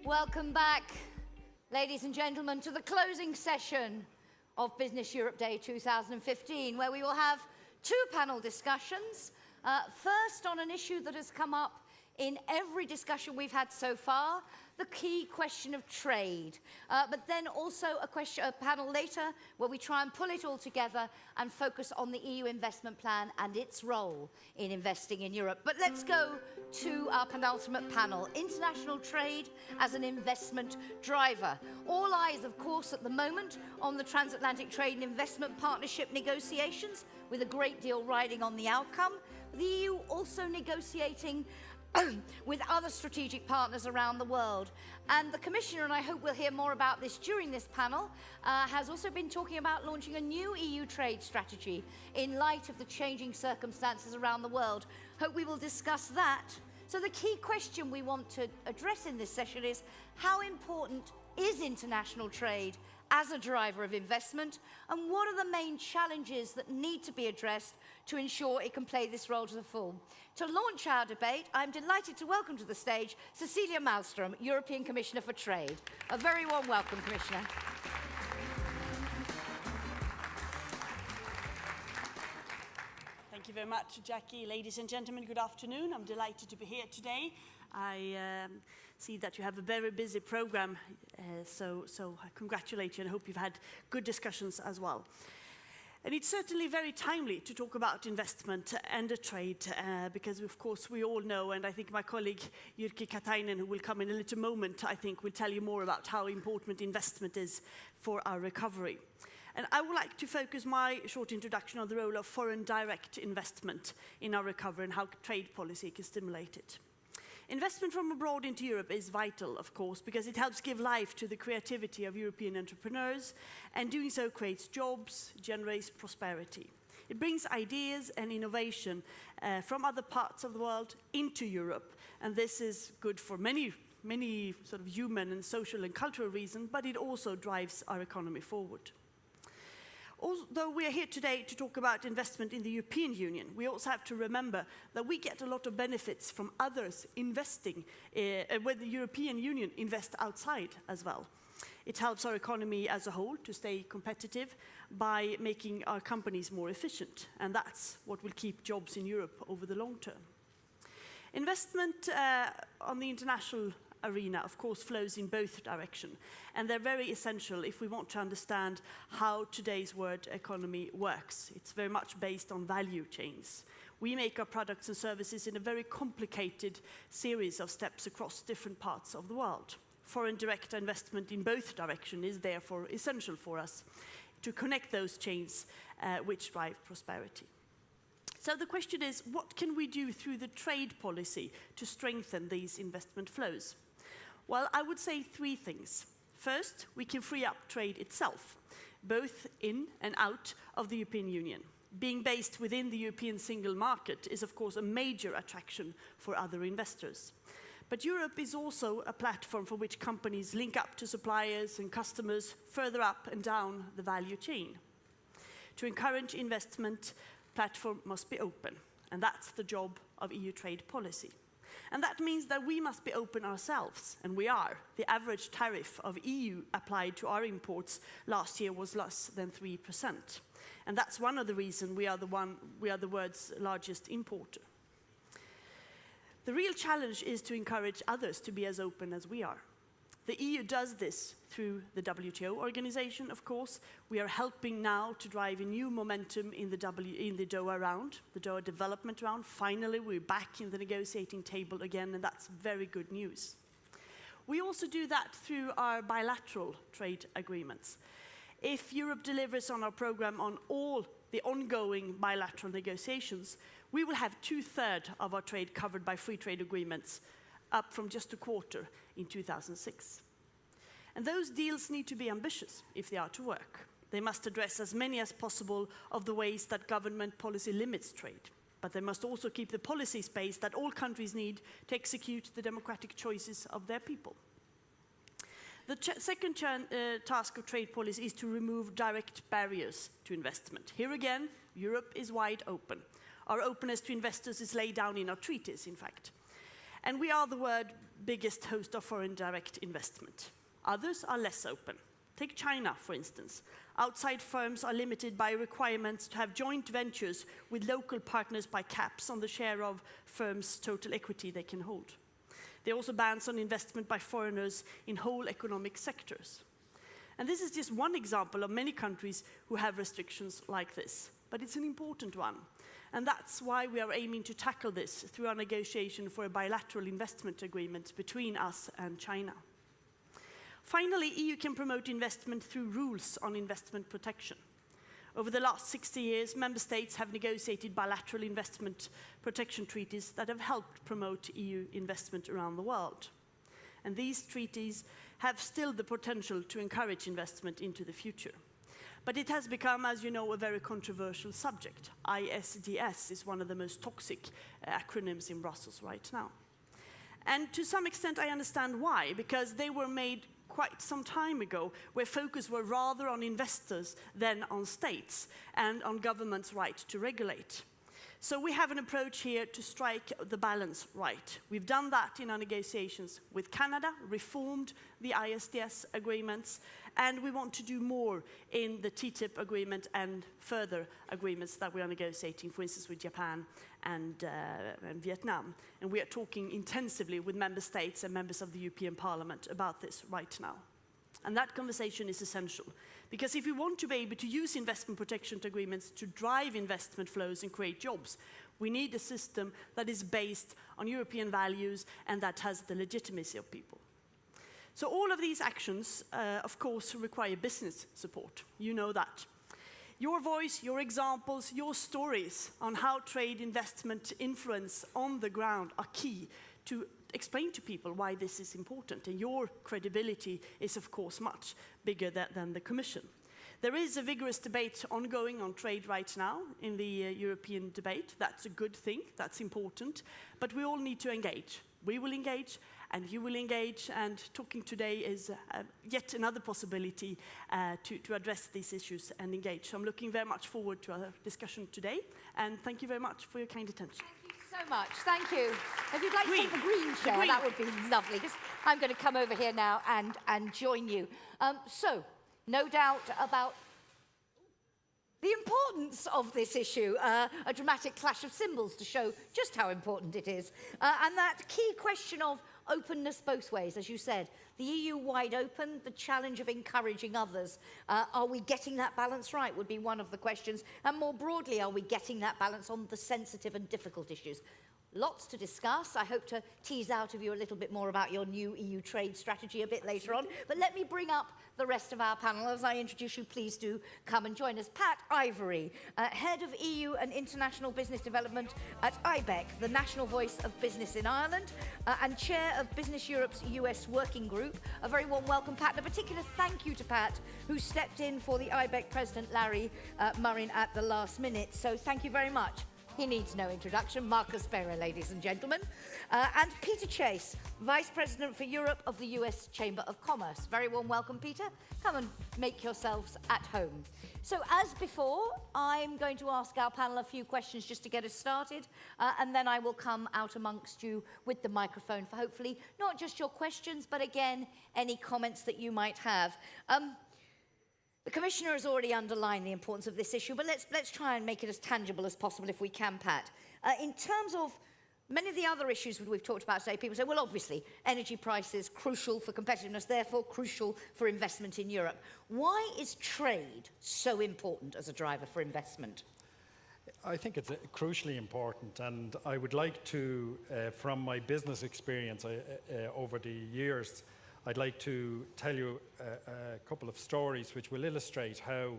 Welcome back, ladies and gentlemen, to the closing session of Business Europe Day 2015, where we will have two panel discussions. First, on an issue that has come up in every discussion we've had so far, the key question of trade. But then also a panel later where we try and pull it all together and focus on the EU investment plan and its role in investing in Europe. But let's go to our penultimate panel, international trade as an investment driver. All eyes, of course, at the moment on the transatlantic trade and investment partnership negotiations, with a great deal riding on the outcome. The EU also negotiating with other strategic partners around the world. And the Commissioner, and I hope we'll hear more about this during this panel, has also been talking about launching a new EU trade strategy in light of the changing circumstances around the world. Hope we will discuss that. So the key question we want to address in this session is, how important is international trade as a driver of investment, and what are the main challenges that need to be addressed to ensure it can play this role to the full? To launch our debate, I'm delighted to welcome to the stage Cecilia Malmström, European Commissioner for Trade. A very warm welcome, Commissioner. Thank you very much, Jackie. Ladies and gentlemen, good afternoon. I'm delighted to be here today. I see that you have a very busy program, so I congratulate you and hope you've had good discussions as well. And it's certainly very timely to talk about investment and trade because, of course, we all know, and I think my colleague Jyrki Katainen, who will come in a little moment, I think will tell you more about how important investment is for our recovery. And I would like to focus my short introduction on the role of foreign direct investment in our recovery and how trade policy can stimulate it. Investment from abroad into Europe is vital, of course, because it helps give life to the creativity of European entrepreneurs, and doing so creates jobs, generates prosperity. It brings ideas and innovation from other parts of the world into Europe, and this is good for many sort of human and social and cultural reasons, but it also drives our economy forward. Although we are here today to talk about investment in the European Union, we also have to remember that we get a lot of benefits from others investing when the European Union invests outside as well. It helps our economy as a whole to stay competitive by making our companies more efficient, and that's what will keep jobs in Europe over the long term. Investment on the international arena, of course, flows in both directions, and they're very essential if we want to understand how today's world economy works. It's very much based on value chains. We make our products and services in a very complicated series of steps across different parts of the world. Foreign direct investment in both directions is therefore essential for us to connect those chains which drive prosperity. So the question is, what can we do through the trade policy to strengthen these investment flows? Well, I would say three things. First, we can free up trade itself, both in and out of the European Union. Being based within the European single market is, of course, a major attraction for other investors. But Europe is also a platform for which companies link up to suppliers and customers further up and down the value chain. To encourage investment, platform must be open, and that's the job of EU trade policy. And that means that we must be open ourselves, and we are. The average tariff of EU applied to our imports last year was less than 3%. And that's one of the reasons we are the world's largest importer. The real challenge is to encourage others to be as open as we are. The EU does this through the WTO organization, of course. We are helping now to drive a new momentum in the Doha round, the Doha development round. Finally, we're back in the negotiating table again, and that's very good news. We also do that through our bilateral trade agreements. If Europe delivers on our program on all the ongoing bilateral negotiations, we will have 2/3 of our trade covered by free trade agreements, up from just a quarter in 2006. And those deals need to be ambitious if they are to work. They must address as many as possible of the ways that government policy limits trade, but they must also keep the policy space that all countries need to execute the democratic choices of their people. The second task of trade policy is to remove direct barriers to investment. Here again, Europe is wide open. Our openness to investors is laid down in our treaties, in fact. And we are the world's biggest host of foreign direct investment. Others are less open. Take China, for instance. Outside firms are limited by requirements to have joint ventures with local partners by caps on the share of firms' total equity they can hold. There are also bans on investment by foreigners in whole economic sectors. And this is just one example of many countries who have restrictions like this, but it's an important one. And that's why we are aiming to tackle this through our negotiation for a bilateral investment agreement between us and China. Finally, EU can promote investment through rules on investment protection. Over the last 60 years, member states have negotiated bilateral investment protection treaties that have helped promote EU investment around the world. And these treaties have still the potential to encourage investment into the future. But it has become, as you know, a very controversial subject. ISDS is one of the most toxic acronyms in Brussels right now. And to some extent, I understand why, because they were made quite some time ago, where focus were rather on investors than on states and on governments' right to regulate. So we have an approach here to strike the balance right. We've done that in our negotiations with Canada, reformed the ISDS agreements, and we want to do more in the TTIP agreement and further agreements that we are negotiating, for instance, with Japan and Vietnam. And we are talking intensively with member states and members of the European Parliament about this right now. And that conversation is essential, because if we want to be able to use investment protection agreements to drive investment flows and create jobs, we need a system that is based on European values and that has the legitimacy of people. So all of these actions, of course, require business support. You know that. Your voice, your examples, your stories on how trade investment influence on the ground are key to explain to people why this is important. And your credibility is, of course, much bigger than the Commission. There is a vigorous debate ongoing on trade right now in the European debate. That's a good thing, that's important. But we all need to engage. We will engage, and you will engage, and talking today is yet another possibility to address these issues and engage. So I'm looking very much forward to our discussion today, and thank you very much for your kind attention. So much, thank you. If you'd like to take the green chair, that would be lovely, because I'm going to come over here now and join you. So, no doubt about the importance of this issue, a dramatic clash of symbols to show just how important it is. And that key question of openness both ways, as you said, the EU wide open, the challenge of encouraging others. Are we getting that balance right would be one of the questions. And more broadly, are we getting that balance on the sensitive and difficult issues? Lots to discuss. I hope to tease out of you a little bit more about your new EU trade strategy a bit later on. But let me bring up the rest of our panel. As I introduce you, please do come and join us. Pat Ivory, Head of EU and International Business Development at Ibec, the national voice of business in Ireland, and Chair of Business Europe's US Working Group. A very warm welcome, Pat, and a particular thank you to Pat, who stepped in for the Ibec President, Larry Murrin, at the last minute. So thank you very much. He needs no introduction. Markus, Beyrer, ladies and gentlemen. And Peter Chase, Vice President for Europe of the US Chamber of Commerce. Very warm welcome, Peter. Come and make yourselves at home. So as before, I'm going to ask our panel a few questions just to get us started, and then I will come out amongst you with the microphone for hopefully not just your questions, but again, any comments that you might have. The Commissioner has already underlined the importance of this issue, but let's try and make it as tangible as possible if we can, Pat. In terms of many of the other issues that we've talked about today, people say, well, obviously, energy prices, crucial for competitiveness, therefore crucial for investment in Europe. Why is trade so important as a driver for investment? I think it's crucially important, and I would like to, from my business experience over the years, I'd like to tell you a couple of stories which will illustrate how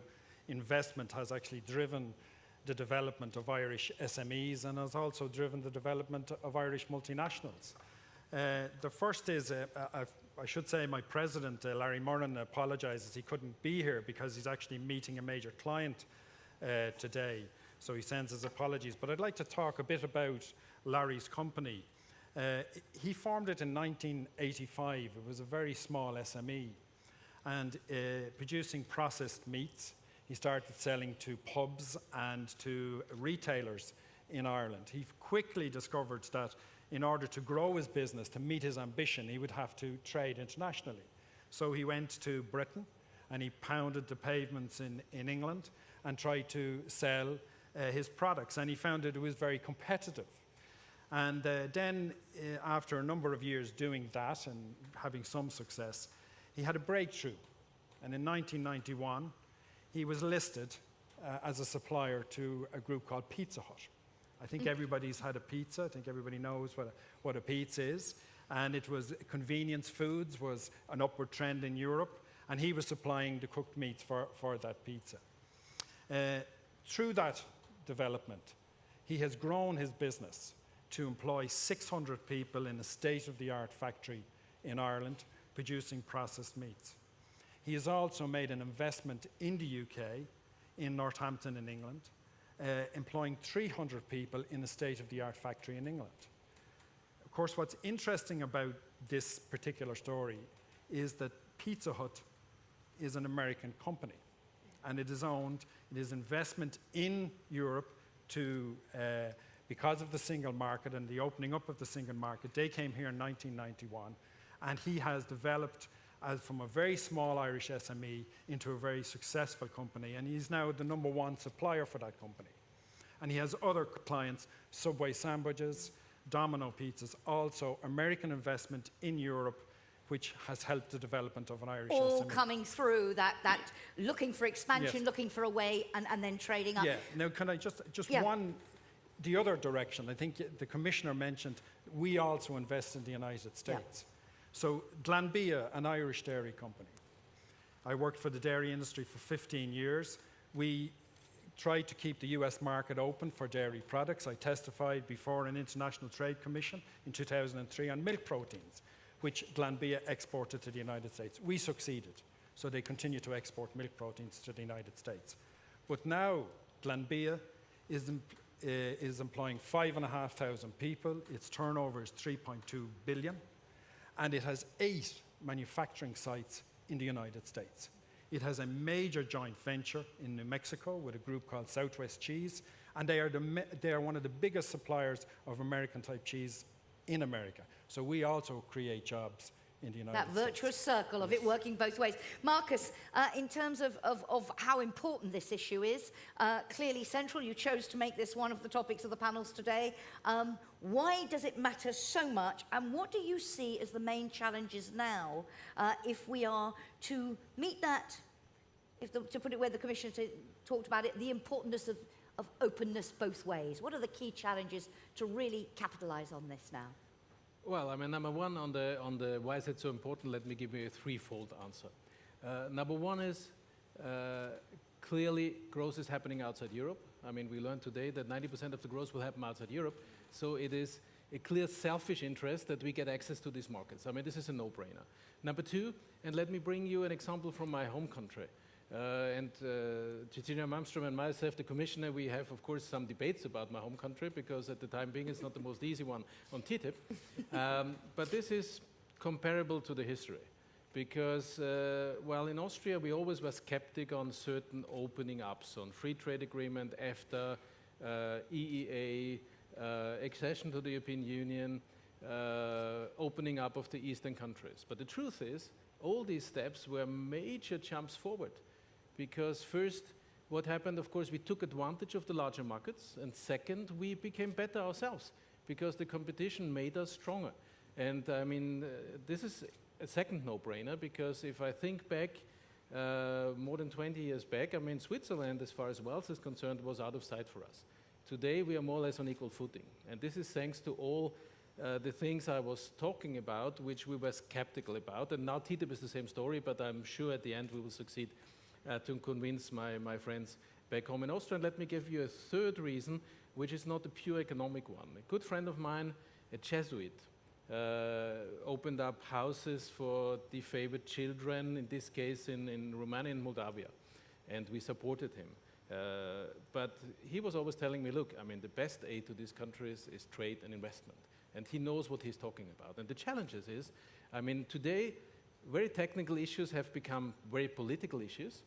investment has actually driven the development of Irish SMEs and has also driven the development of Irish multinationals. The first is, I should say my president, Larry Murrin, apologises he couldn't be here because he's actually meeting a major client today, so he sends his apologies. But I'd like to talk a bit about Larry's company. He formed it in 1985. It was a very small SME, and producing processed meats. He started selling to pubs and to retailers in Ireland. He quickly discovered that in order to grow his business, to meet his ambition, he would have to trade internationally. So he went to Britain and he pounded the pavements in England and tried to sell his products, and he found that it was very competitive. And then, after a number of years doing that and having some success, he had a breakthrough. And in 1991, he was listed as a supplier to a group called Pizza Hut. I think everybody's had a pizza. I think everybody knows what a pizza is. And it was convenience foods was an upward trend in Europe, and he was supplying the cooked meats for that pizza. Through that development, he has grown his business to employ 600 people in a state-of-the-art factory in Ireland producing processed meats. He has also made an investment in the UK, in Northampton in England, employing 300 people in a state-of-the-art factory in England. Of course, what's interesting about this particular story is that Pizza Hut is an American company, and it is investment in Europe because of the single market and the opening up of the single market. They came here in 1991, and he has developed from a very small Irish SME into a very successful company, and he's now the #1 supplier for that company. And he has other clients, Subway sandwiches, Domino pizzas, also American investment in Europe, which has helped the development of an Irish all SME. coming through that looking for expansion, Yes. looking for a way, and then trading up. Yeah. Now, can I just Yeah. the other direction? I think the Commissioner mentioned we also invest in the United States. So Glanbia, an Irish dairy company. I worked for the dairy industry for 15 years. We tried to keep the US market open for dairy products. I testified before an International Trade Commission in 2003 on milk proteins, which Glanbia exported to the United States. We succeeded, so they continue to export milk proteins to the United States. But now Glanbia is employing 5,500 people. Its turnover is 3.2 billion, and it has 8 manufacturing sites in the United States. It has a major joint venture in New Mexico with a group called Southwest Cheese, and they are one of the biggest suppliers of American-type cheese in America. So we also create jobs in the United States. That virtuous circle of it working both ways. Markus, in terms of how important this issue is, clearly central, you chose to make this one of the topics of the panels today. Why does it matter so much, and what do you see as the main challenges now if we are to meet that, to put it where the Commissioner talked about it, the importance of openness both ways? What are the key challenges to really capitalise on this now? Well, I mean, number one, on the why is it so important, let me give you a threefold answer. Number one is clearly growth is happening outside Europe. I mean, we learned today that 90% of the growth will happen outside Europe. So it is a clear selfish interest that we get access to these markets. I mean, this is a no-brainer. Number two, and let me bring you an example from my home country. Cecilia, Malmström and myself, the Commissioner, we have, of course, some debates about my home country because at the time being it's not the most easy one on TTIP. But this is comparable to the history because, while in Austria we always were skeptic on certain opening ups, on free trade agreement, EFTA, EEA, accession to the European Union, opening up of the eastern countries. But the truth is, all these steps were major jumps forward. Because first, what happened, of course, we took advantage of the larger markets, and second, we became better ourselves because the competition made us stronger. And I mean, this is a second no-brainer because if I think back more than 20 years back, I mean, Switzerland, as far as wealth is concerned, was out of sight for us. Today, we are more or less on equal footing. And this is thanks to all the things I was talking about, which we were skeptical about. And now TTIP is the same story, but I'm sure at the end we will succeed to convince my friends back home in Austria. And let me give you a third reason, which is not a pure economic one. A good friend of mine, a Jesuit, opened up houses for defavored children, in this case in Romania and Moldavia, and we supported him. But he was always telling me, look, I mean, the best aid to these countries is trade and investment. And he knows what he's talking about. And the challenges is, I mean, today, very technical issues have become very political issues.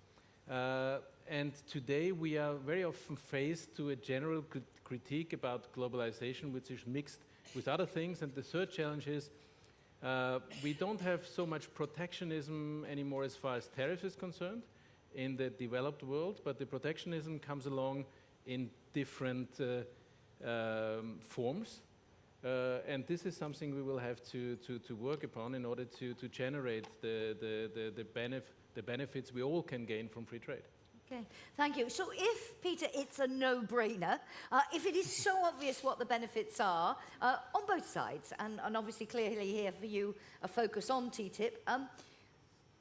And today we are very often faced to a general critique about globalization, which is mixed with other things. And the third challenge is we don't have so much protectionism anymore as far as tariffs is concerned in the developed world, but the protectionism comes along in different forms. And this is something we will have to work upon in order to generate the benefits we all can gain from free trade. Okay, thank you. So if, Peter, it's a no-brainer, if it is so obvious what the benefits are on both sides, and obviously clearly here for you a focus on TTIP,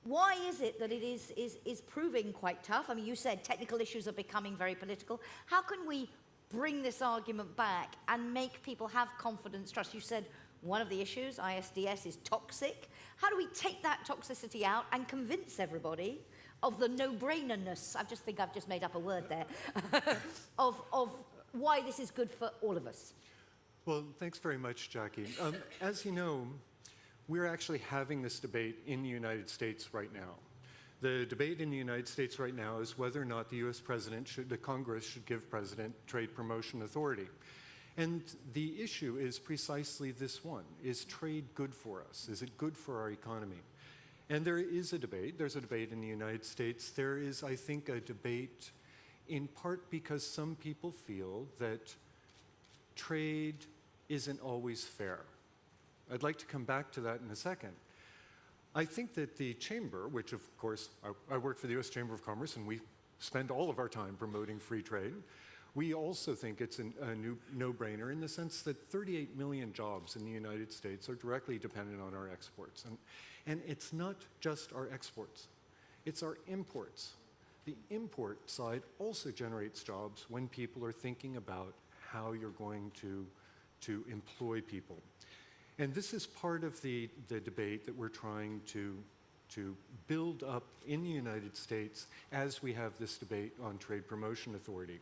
why is it that it is proving quite tough? I mean, you said technical issues are becoming very political. How can we bring this argument back and make people have confidence, trust? You said one of the issues, ISDS, is toxic. How do we take that toxicity out and convince everybody of the no-brainerness, I just think I've just made up a word there, of why this is good for all of us? Well, thanks very much, Jackie. As you know, we're actually having this debate in the United States right now. The debate in the United States right now is whether or not the US President the Congress should give President trade promotion authority. And the issue is precisely this one. Is trade good for us? Is it good for our economy? And there is a debate. There's a debate in the United States. There is, I think, a debate in part because some people feel that trade isn't always fair. I'd like to come back to that in a second. I think that the Chamber, which of course, I work for the US Chamber of Commerce and we spend all of our time promoting free trade. We also think it's a new no-brainer in the sense that 38 million jobs in the United States are directly dependent on our exports. And it's not just our exports, it's our imports. The import side also generates jobs when people are thinking about how you're going to employ people. And this is part of the debate that we're trying to build up in the United States as we have this debate on trade promotion authority,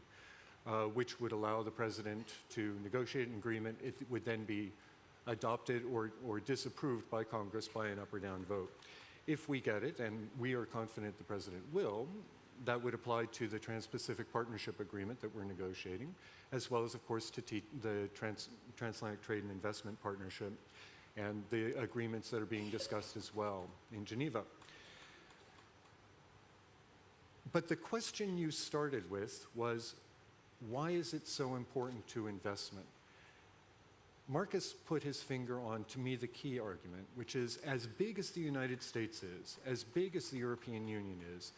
which would allow the president to negotiate an agreement. It would then be adopted or disapproved by Congress by an up or down vote. If we get it, and we are confident the president will, that would apply to the Trans-Pacific Partnership Agreement that we're negotiating, as well as, of course, to the Transatlantic Trade and Investment Partnership and the agreements that are being discussed as well in Geneva. But the question you started with was, why is it so important to investment? Markus put his finger on, to me, the key argument, which is as big as the United States is, as big as the European Union is,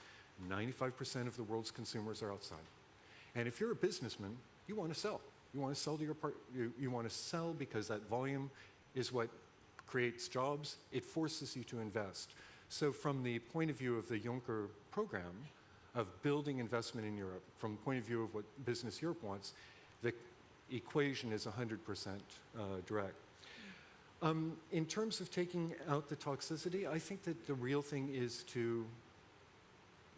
95% of the world's consumers are outside. And if you're a businessman, you want to sell. You want to sell to your you want to sell because that volume is what creates jobs. It forces you to invest. So from the point of view of the Juncker program of building investment in Europe, from the point of view of what Business Europe wants, the equation is 100% direct. In terms of taking out the toxicity, I think that the real thing is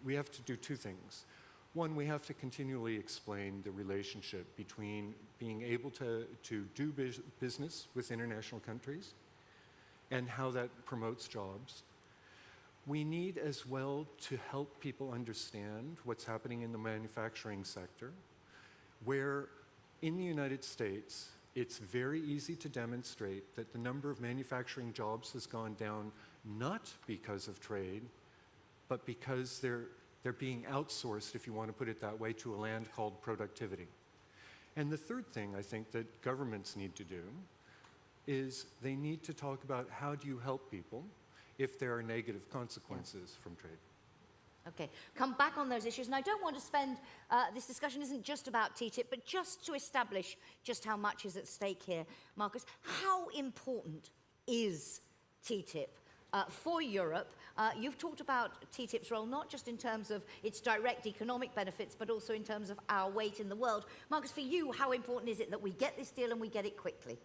we have to do two things. One, we have to continually explain the relationship between being able to do business with international countries and how that promotes jobs. We need as well to help people understand what's happening in the manufacturing sector, where in the United States, it's very easy to demonstrate that the number of manufacturing jobs has gone down not because of trade, but because they're being outsourced, if you want to put it that way, to a land called productivity. And the third thing I think that governments need to do is they need to talk about how do you help people if there are negative consequences from trade. Okay, come back on those issues. And I don't want to spend, this discussion isn't just about TTIP, but just to establish just how much is at stake here. Markus, how important is TTIP for Europe? You've talked about TTIP's role, not just in terms of its direct economic benefits, but also in terms of our weight in the world. Markus, for you, how important is it that we get this deal and we get it quickly?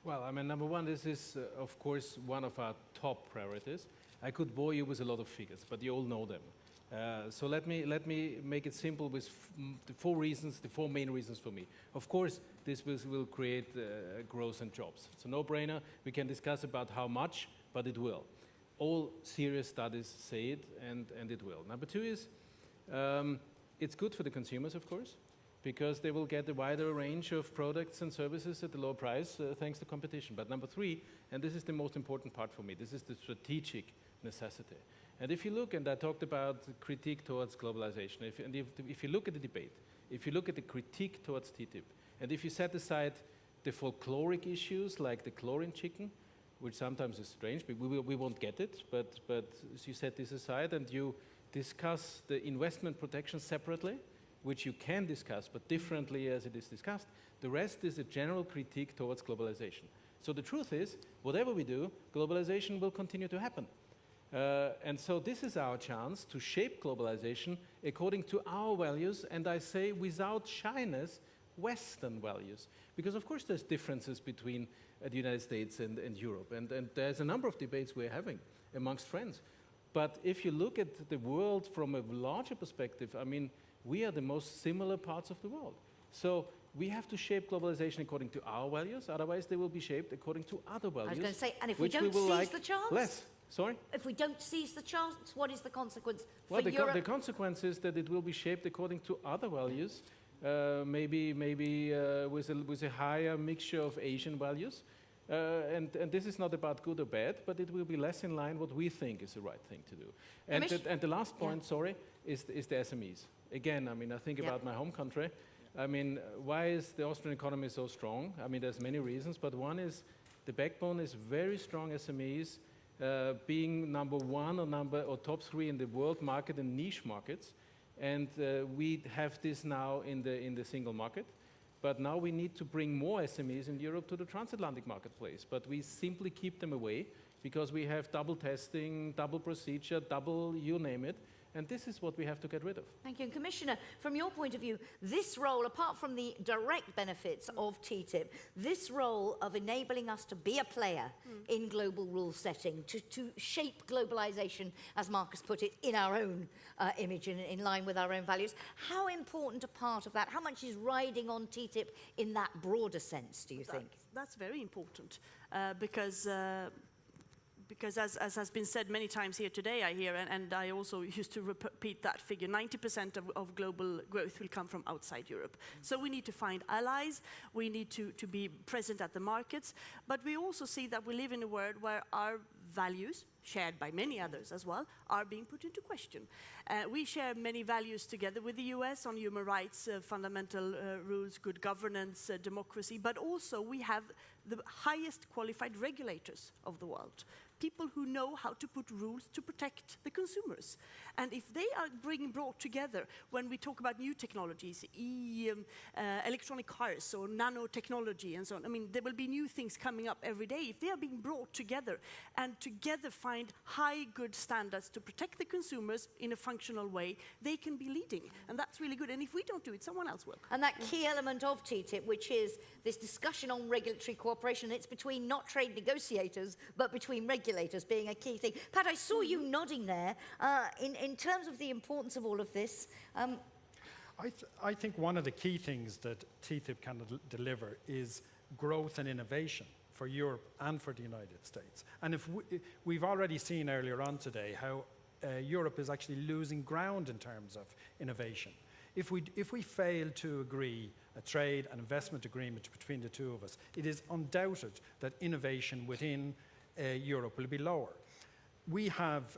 Well, I mean, number one, this is, of course, one of our top priorities. I could bore you with a lot of figures, but you all know them. So let me make it simple with the four main reasons for me. Of course, this will create growth and jobs. It's a no-brainer. We can discuss about how much, but it will. All serious studies say it, and it will. Number two is, it's good for the consumers, of course. because they will get a wider range of products and services at a lower price thanks to competition. But number three, and this is the most important part for me, this is the strategic necessity. And if you look, and I talked about critique towards globalization, if you look at the debate, if you look at the critique towards TTIP, and if you set aside the folkloric issues like the chlorine chicken, which sometimes is strange, but we won't get it, but you set this aside and you discuss the investment protection separately, which you can discuss, but differently as it is discussed. The rest is a general critique towards globalization. So the truth is, whatever we do, globalization will continue to happen. And so this is our chance to shape globalization according to our values, and I say without shyness, Western values. Because of course there's differences between the United States and Europe, and there's a number of debates we're having amongst friends. But if you look at the world from a larger perspective, I mean, we are the most similar parts of the world. So we have to shape globalization according to our values, otherwise they will be shaped according to other values. I was going to say, and if we don't seize the chance? Less. Sorry? If we don't seize the chance, what is the consequence for Well, Europe? the consequence is that it will be shaped according to other values, maybe with a higher mixture of Asian values. And this is not about good or bad, but it will be less in line what we think is the right thing to do. And the last point, is the SMEs. Again, I mean, I think about my home country. I mean, why is the Austrian economy so strong? I mean, there's many reasons, but one is the backbone is very strong SMEs, being number one or top three in the world market and niche markets. And we have this now in the single market. But now we need to bring more SMEs in Europe to the transatlantic marketplace. But we simply keep them away because we have double testing, double procedure, double you name it. And this is what we have to get rid of. Thank you. And Commissioner, from your point of view, this role, apart from the direct benefits of TTIP, this role of enabling us to be a player in global rule setting, to shape globalization, as Markus put it, in our own image and in line with our own values, how important a part of that, how much is riding on TTIP in that broader sense, do you think? That's very important because as has been said many times here today, I hear, and I also used to repeat that figure, 90% of global growth will come from outside Europe. So we need to find allies, we need to be present at the markets, but we also see that we live in a world where our values, shared by many others as well, are being put into question. We share many values together with the US on human rights, fundamental rules, good governance, democracy, but also we have the highest qualified regulators of the world. People who know how to put rules to protect the consumers. And if they are brought together, when we talk about new technologies, electronic cars or nanotechnology and so on, I mean, there will be new things coming up every day. If they are being brought together and together find high, good standards to protect the consumers in a functional way, they can be leading. And that's really good. And if we don't do it, someone else will. And that key element of TTIP, which is this discussion on regulatory cooperation, it's between not trade negotiators, but between regulators being a key thing. Pat, I saw you nodding there. In terms of the importance of all of this, I think one of the key things that TTIP can deliver is growth and innovation for Europe and for the United States. And if we've already seen earlier on today how Europe is actually losing ground in terms of innovation. If we fail to agree a trade and investment agreement between the two of us, it is undoubted that innovation within Europe will be lower. We have,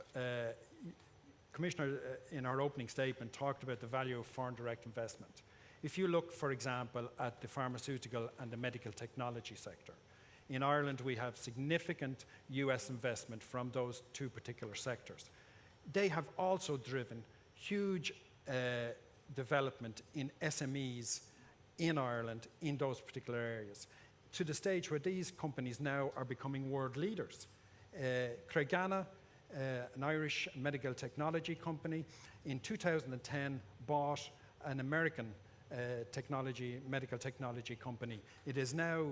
Commissioner, in our opening statement, talked about the value of foreign direct investment. If you look, for example, at the pharmaceutical and the medical technology sector, in Ireland we have significant US investment from those two particular sectors. They have also driven huge development in SMEs in Ireland in those particular areas, to the stage where these companies now are becoming world leaders. Creganna, an Irish medical technology company, in 2010 bought an American medical technology company. It is now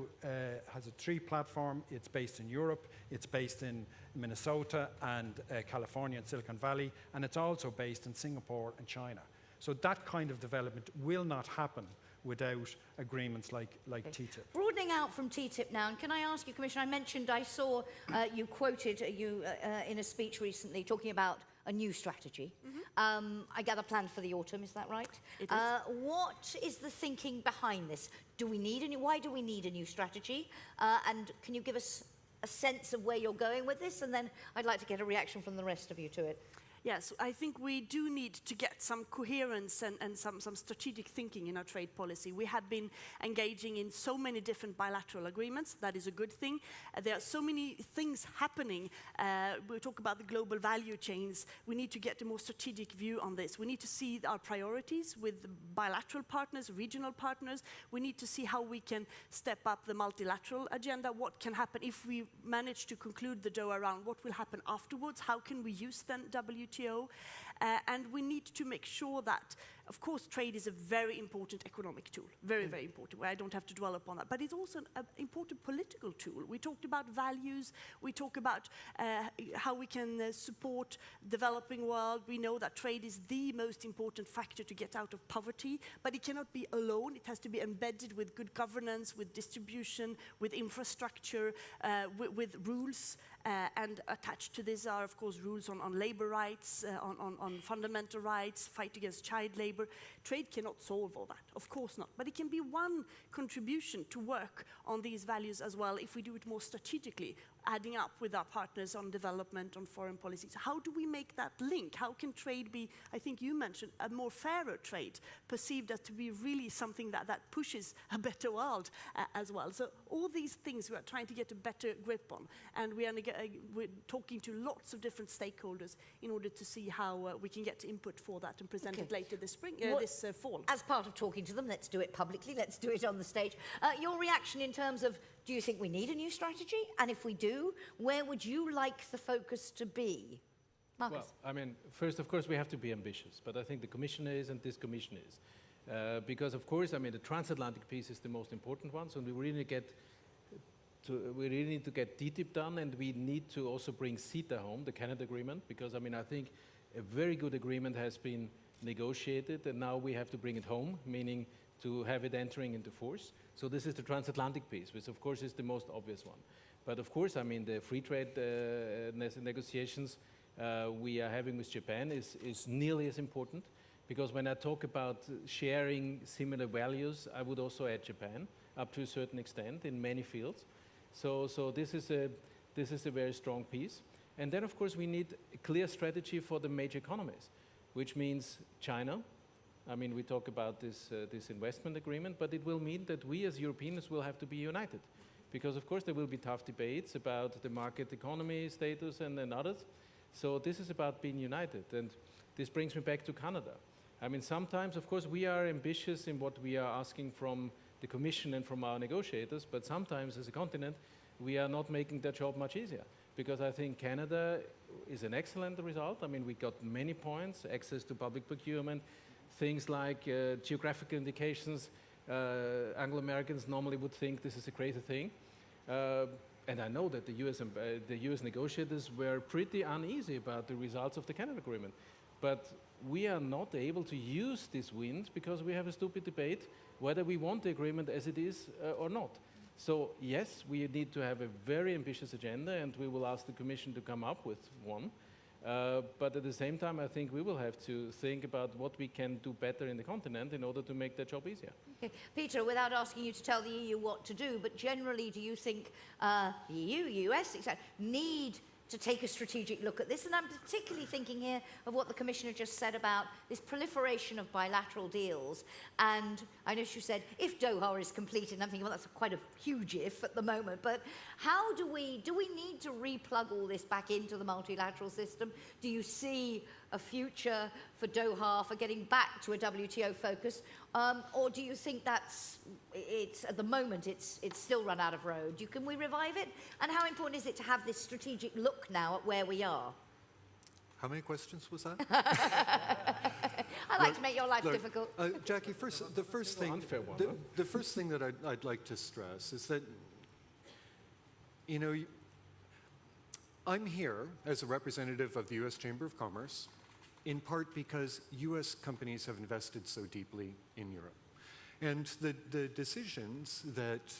has a tree platform. It's based in Europe. It's based in Minnesota and California and Silicon Valley, and it's also based in Singapore and China. So that kind of development will not happen without agreements like TTIP. Broadening out from TTIP now, and can I ask you, Commissioner, I saw you quoted in a speech recently talking about a new strategy. I gather planned for the autumn, is that right? It is. What is the thinking behind this? Why do we need a new strategy? And can you give us a sense of where you're going with this? And then I'd like to get a reaction from the rest of you to it. Yes, I think we do need to get some coherence and some strategic thinking in our trade policy. We have been engaging in so many different bilateral agreements. That is a good thing. There are so many things happening. We talk about the global value chains. We need to get a more strategic view on this. We need to see our priorities with bilateral partners, regional partners. We need to see how we can step up the multilateral agenda. What can happen if we manage to conclude the Doha round? What will happen afterwards? How can we use then WTO? And we need to make sure that, of course, trade is a very important economic tool, very, very important. I don't have to dwell upon that. But it's also an important political tool. We talked about values. We talk about how we can support developing world. We know that trade is the most important factor to get out of poverty. But it cannot be alone. It has to be embedded with good governance, with distribution, with infrastructure, with rules. And attached to this are, of course, rules on labor rights, on fundamental rights, fight against child labor. Trade cannot solve all that, of course not. But it can be one contribution to work on these values as well if we do it more strategically, adding up with our partners on development, on foreign policies. How do we make that link? How can trade be, I think you mentioned, a more fairer trade, perceived as to be really something that pushes a better world as well. So all these things we are trying to get a better grip on. And we're talking to lots of different stakeholders in order to see how we can get input for that and present it later this spring, this fall. As part of talking to them, let's do it publicly, let's do it on the stage. Your reaction in terms of, do you think we need a new strategy? And if we do, where would you like the focus to be? Markus? Well, I mean, first, of course, we have to be ambitious, but I think the Commission is and this Commission is. Because, of course, I mean, the transatlantic piece is the most important one, so we really need to get TTIP done, and we need to also bring CETA home, the Canada agreement, because, I mean, I think a very good agreement has been negotiated, and now we have to bring it home, meaning to have it entering into force. So this is the transatlantic piece, which of course is the most obvious one. But of course, I mean, the free trade negotiations we are having with Japan is nearly as important, because when I talk about sharing similar values, I would also add Japan up to a certain extent in many fields. So this is a very strong piece. And then of course we need a clear strategy for the major economies, which means China. I mean, we talk about this investment agreement, but it will mean that we as Europeans will have to be united. Because of course there will be tough debates about the market economy status and others. So this is about being united. And this brings me back to Canada. I mean, sometimes, of course, we are ambitious in what we are asking from the Commission and from our negotiators, but sometimes as a continent, we are not making their job much easier. Because I think Canada is an excellent result. I mean, we got many points, access to public procurement, things like geographical indications. Anglo-Americans normally would think this is a crazy thing. And I know that the US negotiators were pretty uneasy about the results of the Canada agreement. But we are not able to use this wind because we have a stupid debate whether we want the agreement as it is or not. So yes, we need to have a very ambitious agenda, and we will ask the Commission to come up with one. But at the same time, I think we will have to think about what we can do better in the continent in order to make their job easier. Okay. Peter, without asking you to tell the EU what to do, but generally, do you think the EU, US, etc., need to take a strategic look at this? And I'm particularly thinking here of what the Commissioner just said about this proliferation of bilateral deals. And I know she said, if Doha is completed, and I'm thinking, well, that's quite a huge if at the moment, but how do we need to replug all this back into the multilateral system? Do you see a future for Doha, for getting back to a WTO focus? Or do you think it's at the moment it's still run out of road? Can we revive it? And how important is it to have this strategic look now at where we are? How many questions was that? I like to make your life difficult. Jackie, the first thing that I'd like to stress is that, you know, I'm here as a representative of the U.S. Chamber of Commerce, in part because U.S. companies have invested so deeply in Europe. And the decisions that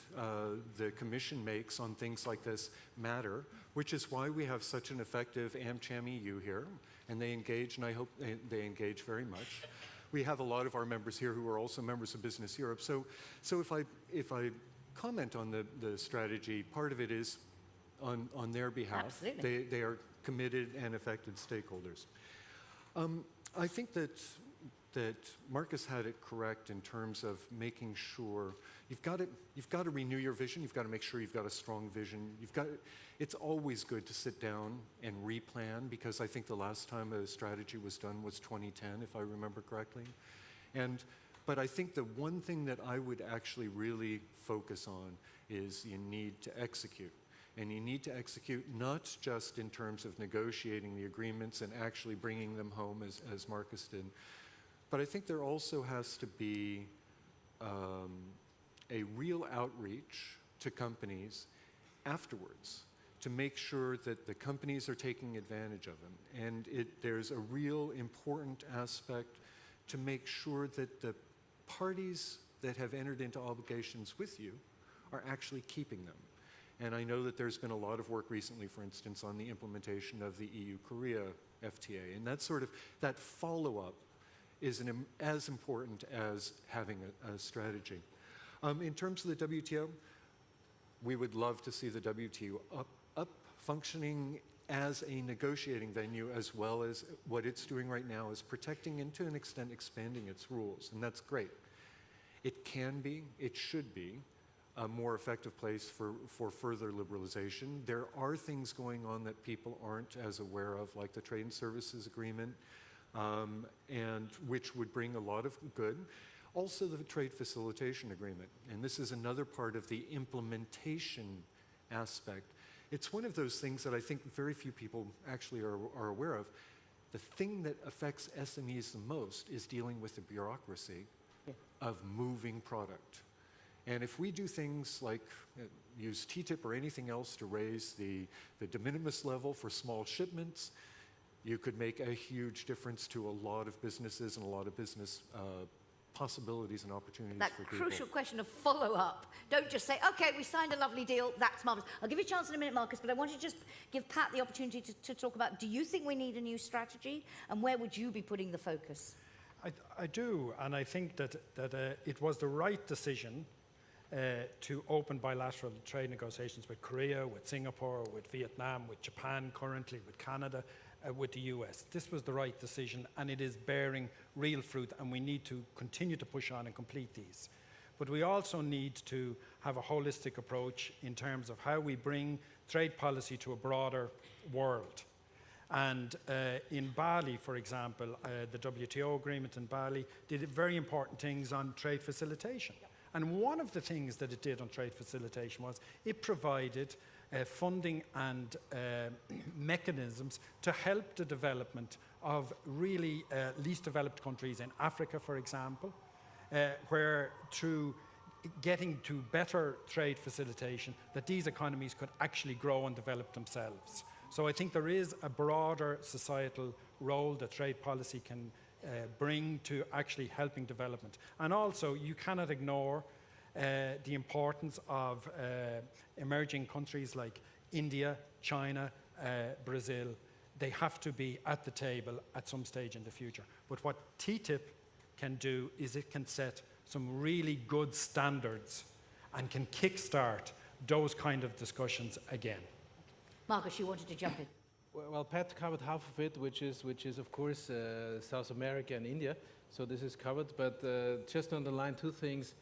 the Commission makes on things like this matter, which is why we have such an effective AmCham EU here, and they engage, and I hope they engage very much. We have a lot of our members here who are also members of Business Europe. So if I comment on the strategy, part of it is on their behalf. Absolutely. They are committed and affected stakeholders. I think that Markus had it correct in terms of making sure you've got to renew your vision. You've got to make sure you've got a strong vision. It's always good to sit down and replan, because I think the last time a strategy was done was 2010, if I remember correctly. But I think the one thing that I would actually really focus on is you need to execute. And you need to execute not just in terms of negotiating the agreements and actually bringing them home, as Markus did, but I think there also has to be a real outreach to companies afterwards to make sure that the companies are taking advantage of them. And there's a real important aspect to make sure that the parties that have entered into obligations with you are actually keeping them. And I know that there's been a lot of work recently, for instance, on the implementation of the EU-Korea FTA. And that follow-up is as important as having a strategy. In terms of the WTO, we would love to see the WTO up functioning as a negotiating venue, as well as what it's doing right now is protecting and to an extent expanding its rules, and that's great. It can be, it should be, a more effective place for further liberalization. There are things going on that people aren't as aware of, like the Trade and Services Agreement, and which would bring a lot of good. Also the Trade Facilitation Agreement, and this is another part of the implementation aspect. It's one of those things that I think very few people actually are aware of. The thing that affects SMEs the most is dealing with the bureaucracy of moving product. And if we do things like use TTIP or anything else to raise the de minimis level for small shipments, you could make a huge difference to a lot of businesses and a lot of business possibilities and opportunities for people. That crucial question of follow-up. Don't just say, okay, we signed a lovely deal, that's marvelous. I'll give you a chance in a minute, Markus, but I want to just give Pat the opportunity to talk about, do you think we need a new strategy, and where would you be putting the focus? I do, and I think that it was the right decision to open bilateral trade negotiations with Korea, with Singapore, with Vietnam, with Japan currently, with Canada, with the US. This was the right decision, and it is bearing real fruit, and we need to continue to push on and complete these. But we also need to have a holistic approach in terms of how we bring trade policy to a broader world. And in Bali, for example, the WTO agreement in Bali did very important things on trade facilitation. And one of the things that it did on trade facilitation was it provided funding and mechanisms to help the development of really least developed countries in Africa, for example, where through getting to better trade facilitation, that these economies could actually grow and develop themselves. So I think there is a broader societal role that trade policy can bring to actually helping development. And also, you cannot ignore the importance of emerging countries like India, China, Brazil. They have to be at the table at some stage in the future. But what TTIP can do is it can set some really good standards and can kickstart those kind of discussions again. Markus, you wanted to jump in. Well, Pat covered half of it, which is of course South America and India. So this is covered, but just to underline two things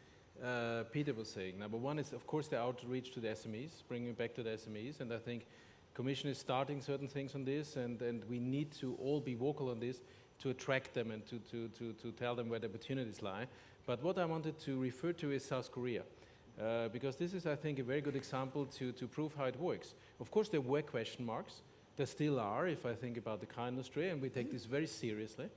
Peter was saying. Number one is, of course, the outreach to the SMEs, bringing back to the SMEs, and I think Commission is starting certain things on this, and we need to all be vocal on this to attract them and to tell them where the opportunities lie. But what I wanted to refer to is South Korea. Because this is, I think, a very good example to prove how it works. Of course, there were question marks. There still are, if I think about the car industry, and we take this very seriously.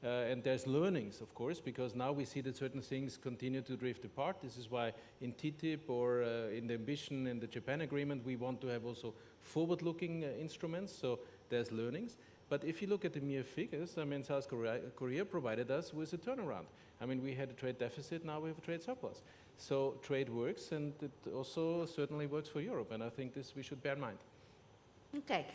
And there's learnings, of course, because now we see that certain things continue to drift apart. This is why in TTIP or in the ambition in the Japan agreement, we want to have also forward-looking instruments, so there's learnings. But if you look at the mere figures, I mean, South Korea provided us with a turnaround. I mean, we had a trade deficit, now we have a trade surplus. So trade works, and it also certainly works for Europe, and I think this we should bear in mind. Okay,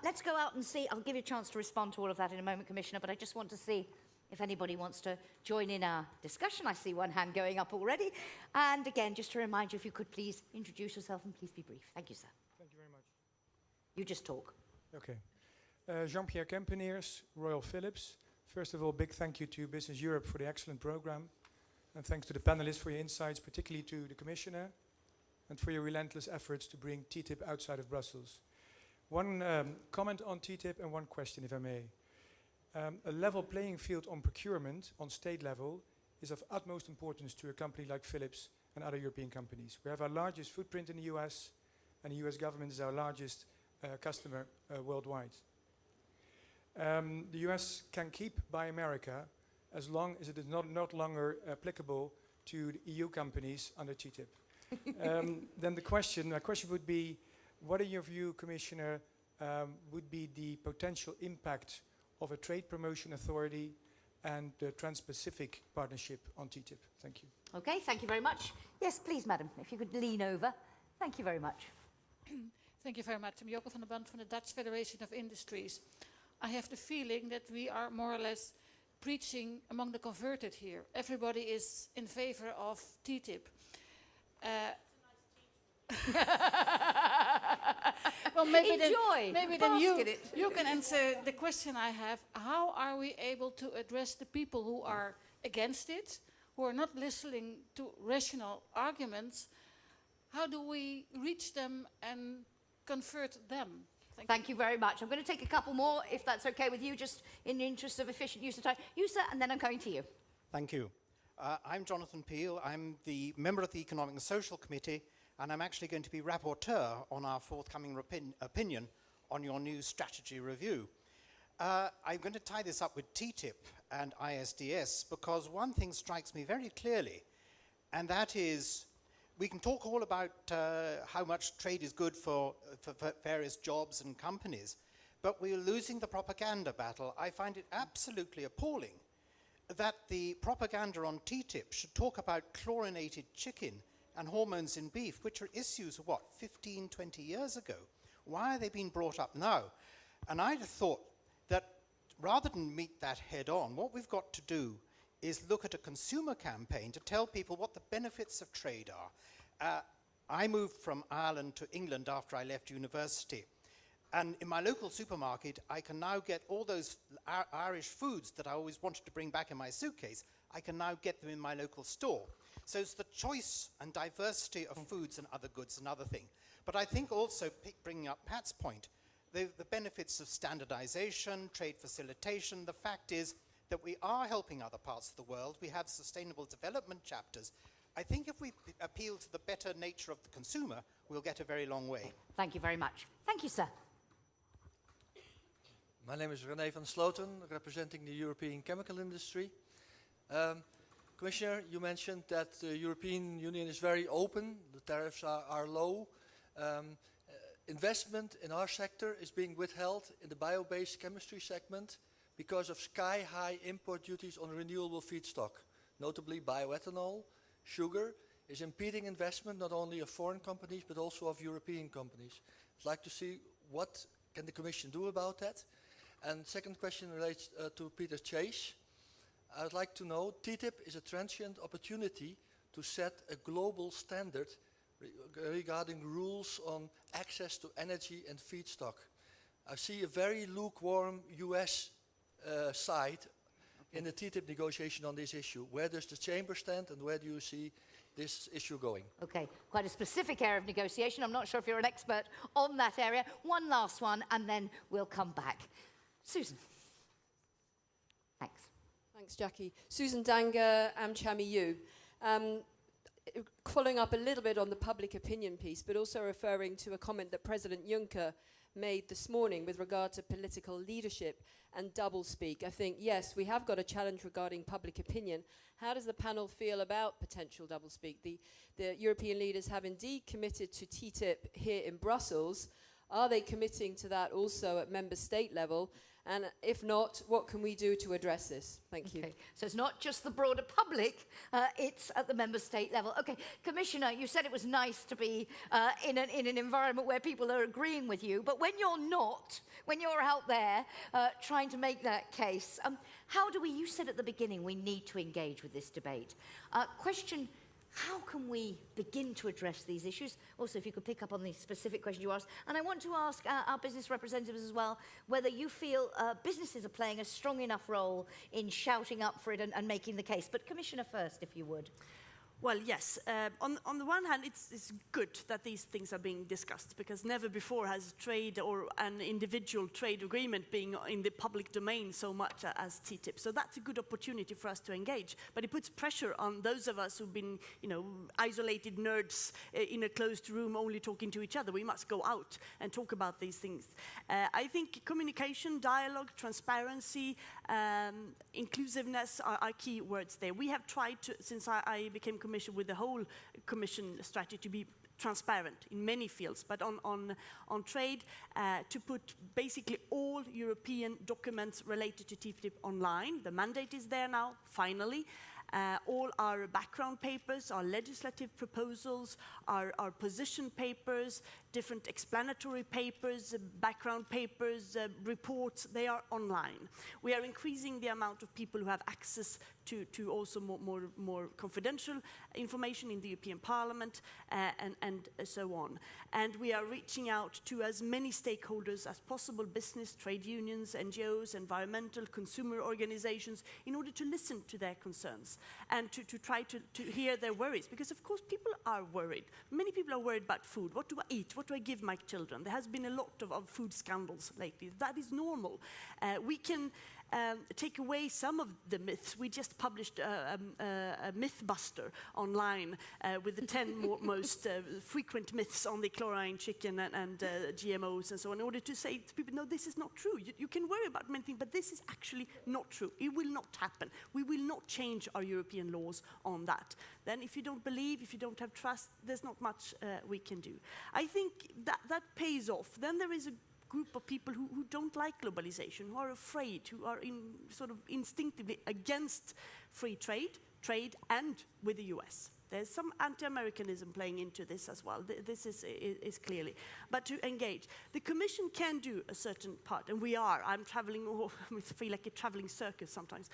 let's go out and see. I'll give you a chance to respond to all of that in a moment, Commissioner, but I just want to see if anybody wants to join in our discussion. I see one hand going up already. And again, just to remind you, if you could please introduce yourself and please be brief. Thank you, sir. Thank you very much. You just talk. Okay. Jean-Pierre Kempeneers, Royal Philips. First of all, big thank you to Business Europe for the excellent program. And thanks to the panelists for your insights, particularly to the Commissioner, and for your relentless efforts to bring TTIP outside of Brussels. One comment on TTIP and one question, if I may. A level playing field on procurement on state level is of utmost importance to a company like Philips and other European companies. We have our largest footprint in the US, and the US government is our largest customer worldwide. The US can keep Buy America as long as it is not longer applicable to the EU companies under TTIP. Then my question would be, what in your view, Commissioner, would be the potential impact of a trade promotion authority and the Trans-Pacific partnership on TTIP? Thank you. Okay, thank you very much. Yes, please, madam, if you could lean over. Thank you very much. Thank you very much. I'm Joke van der Band from the Dutch Federation of Industries. I have the feeling that we are more or less preaching among the converted here. Everybody is in favor of TTIP. Well, maybe then you can answer the question I have. How are we able to address the people who are against it, who are not listening to rational arguments? How do we reach them and convert them? Thank you very much. I'm going to take a couple more, if that's okay with you, just in the interest of efficient use of time. You, sir, and then I'm coming to you. Thank you. I'm Jonathan Peel. I'm the member of the Economic and Social Committee, and I'm actually going to be rapporteur on our forthcoming opinion on your new strategy review. I'm going to tie this up with TTIP and ISDS because one thing strikes me very clearly, and that is we can talk all about how much trade is good for various jobs and companies, but we're losing the propaganda battle. I find it absolutely appalling that the propaganda on TTIP should talk about chlorinated chicken and hormones in beef, which are issues of 15, 20 years ago. Why are they being brought up now? And I'd have thought that rather than meet that head on, what we've got to do is look at a consumer campaign to tell people what the benefits of trade are. I moved from Ireland to England after I left university. And in my local supermarket, I can now get all those Irish foods that I always wanted to bring back in my suitcase. I can now get them in my local store. So it's the choice and diversity of foods and other goods another thing. But I think also, bringing up Pat's point, the benefits of standardization, trade facilitation, the fact is that we are helping other parts of the world. We have sustainable development chapters. I think if we appeal to the better nature of the consumer, we'll get a very long way. Thank you very much. Thank you, sir. My name is René van Sloten, representing the European chemical industry. Commissioner, you mentioned that the European Union is very open, the tariffs are low. Investment in our sector is being withheld in the bio-based chemistry segment because of sky-high import duties on renewable feedstock, notably bioethanol. Sugar is impeding investment not only of foreign companies but also of European companies. I'd like to see what can the Commission do about that. And second question relates to Peter Chase. I'd like to know, TTIP is a transient opportunity to set a global standard regarding rules on access to energy and feedstock. I see a very lukewarm US side in the TTIP negotiation on this issue. Where does the Chamber stand and where do you see this issue going? Okay, quite a specific area of negotiation. I'm not sure if you're an expert on that area. One last one and then we'll come back. Susan. Thanks. Thanks, Jackie. Susan Danger, Amcham EU. Following up a little bit on the public opinion piece, but also referring to a comment that President Juncker made this morning with regard to political leadership and doublespeak. I think, yes, we have got a challenge regarding public opinion. How does the panel feel about potential doublespeak? The European leaders have indeed committed to TTIP here in Brussels. Are they committing to that also at member state level? And if not, what can we do to address this? Thank you. So it's not just the broader public, it's at the member state level. Okay, Commissioner, you said it was nice to be in an environment where people are agreeing with you, but when you're not, when you're out there trying to make that case, how do we, you said at the beginning, we need to engage with this debate. Question, how can we begin to address these issues? Also, if you could pick up on the specific question you asked. And I want to ask our business representatives as well, whether you feel businesses are playing a strong enough role in shouting up for it and making the case. But Commissioner first, if you would. Well, yes. On the one hand, it's good that these things are being discussed, because never before has trade or an individual trade agreement being in the public domain so much as TTIP. So that's a good opportunity for us to engage. But it puts pressure on those of us who've been, isolated nerds in a closed room only talking to each other. We must go out and talk about these things. I think communication, dialogue, transparency, inclusiveness are key words there. We have tried to, since I became Commission with the whole Commission strategy, to be transparent in many fields, but on trade, to put basically all European documents related to TTIP online. The mandate is there now, finally. All our background papers, our legislative proposals, our position papers, different explanatory papers, background papers, reports, they are online. We are increasing the amount of people who have access to also more confidential information in the European Parliament, and so on. And we are reaching out to as many stakeholders as possible, business, trade unions, NGOs, environmental, consumer organizations, in order to listen to their concerns and to try to hear their worries. Because of course people are worried. Many people are worried about food. What do I eat? What do I give my children? There has been a lot of food scandals lately. That is normal. We can take away some of the myths. We just published a mythbuster online with the 10 most frequent myths on the chlorine chicken and GMOs and so on, in order to say to people, no, this is not true. You can worry about many things, but this is actually not true. It will not happen. We will not change our European laws on that. Then if you don't believe, if you don't have trust, there's not much we can do. I think that pays off. Then there is a group of people who don't like globalization, who are afraid, who are sort of instinctively against free trade, and with the US. There's some anti-Americanism playing into this as well. This is clearly. But to engage, the Commission can do a certain part, and we are. I'm traveling, I feel like a traveling circus sometimes,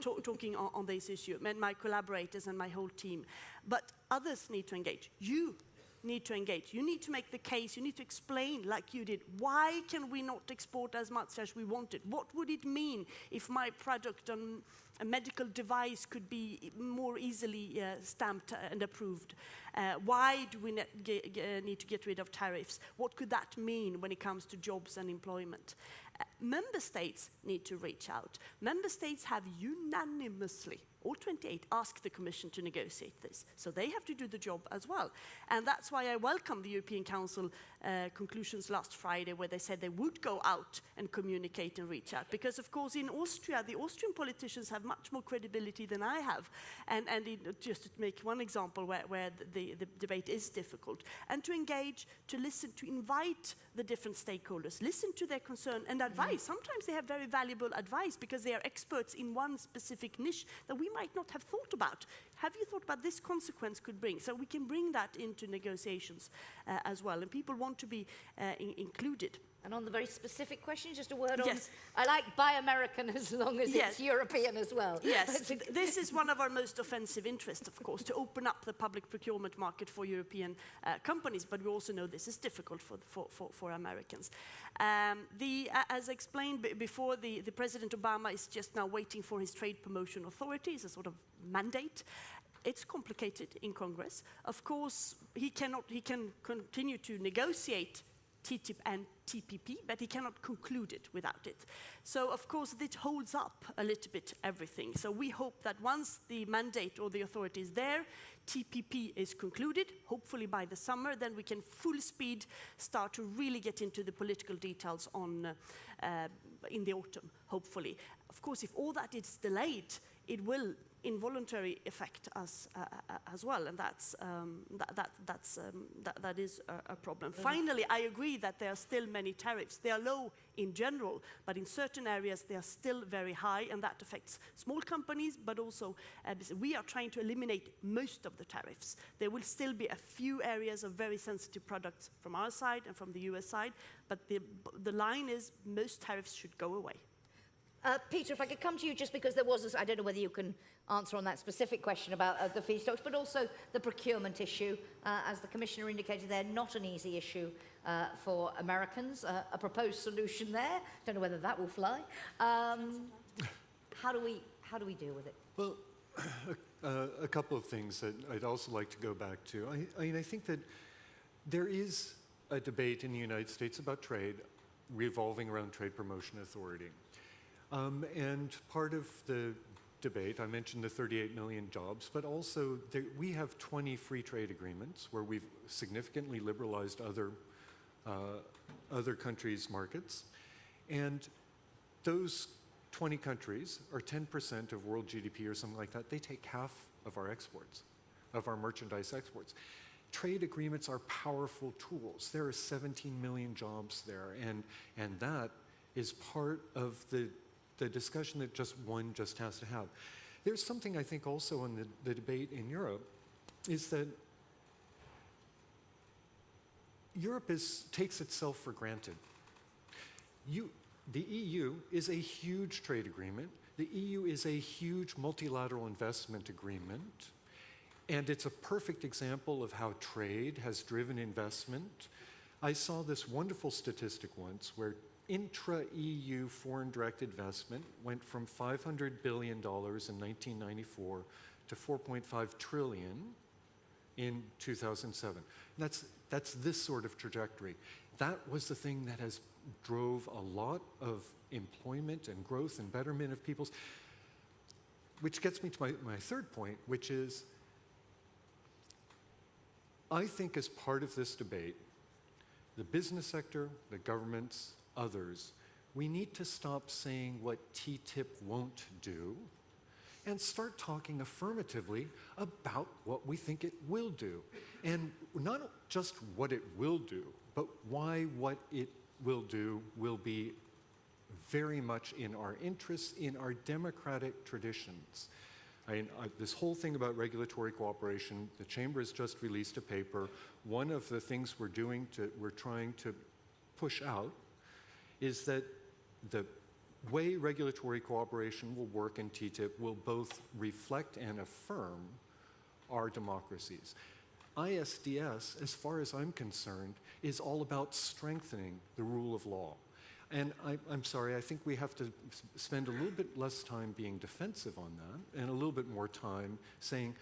talking on this issue, and my collaborators and my whole team. But others need to engage. You need to engage. You need to make the case. You need to explain, like you did, why can we not export as much as we wanted? What would it mean if my product on a medical device could be more easily stamped and approved? Why do we need to get rid of tariffs? What could that mean when it comes to jobs and employment? Member states need to reach out. Member states have unanimously, all 28, asked the Commission to negotiate this. So they have to do the job as well. And that's why I welcome the European Council conclusions last Friday, where they said they would go out and communicate and reach out. Because, of course, in Austria, the Austrian politicians have much more credibility than I have. And just to make one example where the debate is difficult. And to engage, to listen, to invite the different stakeholders, listen to their concern and advice. Sometimes they have very valuable advice because they are experts in one specific niche that we might not have thought about. Have you thought about this consequence could bring? So we can bring that into negotiations as well, and people want to be included. And on the very specific question, just a word on, yes. I like Buy American as long as yes. it's European as well. Yes, this is one of our most offensive interests, of course, to open up the public procurement market for European companies, but we also know this is difficult for Americans. As explained before, the President Obama is just now waiting for his trade promotion authority, it's a sort of mandate. It's complicated in Congress. Of course, he can continue to negotiate TTIP and TPP, but he cannot conclude it without it. So, of course, it holds up a little bit everything. So we hope that once the mandate or the authority is there, TPP is concluded, hopefully by the summer, then we can full speed start to really get into the political details in the autumn, hopefully. Of course, if all that is delayed, it will involuntarily affect us as well, and that is a problem. Finally, I agree that there are still many tariffs. They are low in general, but in certain areas they are still very high, and that affects small companies, but also we are trying to eliminate most of the tariffs. There will still be a few areas of very sensitive products from our side and from the US side, but the line is most tariffs should go away. Peter, if I could come to you, just because there was, I don't know whether you can answer on that specific question about the feedstocks, but also the procurement issue. As the Commissioner indicated, they're not an easy issue for Americans. A proposed solution there. Don't know whether that will fly. How do we deal with it? Well, a couple of things that I'd also like to go back to. I think that there is a debate in the United States about trade revolving around Trade Promotion Authority. And part of the debate, I mentioned the 38 million jobs, but also we have 20 free trade agreements where we've significantly liberalized other countries' markets. And those 20 countries are 10% of world GDP or something like that. They take half of our exports, of our merchandise exports. Trade agreements are powerful tools. There are 17 million jobs there, and that is part of the discussion that one just has to have. There's something I think also in the debate in Europe is that Europe takes itself for granted. The EU is a huge trade agreement. The EU is a huge multilateral investment agreement. And it's a perfect example of how trade has driven investment. I saw this wonderful statistic once where intra-EU foreign direct investment went from $500 billion in 1994 to 4.5 trillion in 2007. That's this sort of trajectory. That was the thing that has drove a lot of employment and growth and betterment of people's, which gets me to my third point, which is I think as part of this debate, the business sector, the governments, others, we need to stop saying what TTIP won't do and start talking affirmatively about what we think it will do. And not just what it will do, but why what it will do will be very much in our interests, in our democratic traditions. This whole thing about regulatory cooperation, the Chamber has just released a paper. One of the things we're trying to push out is that the way regulatory cooperation will work in TTIP will both reflect and affirm our democracies. ISDS, as far as I'm concerned, is all about strengthening the rule of law. And I'm sorry, I think we have to spend a little bit less time being defensive on that and a little bit more time saying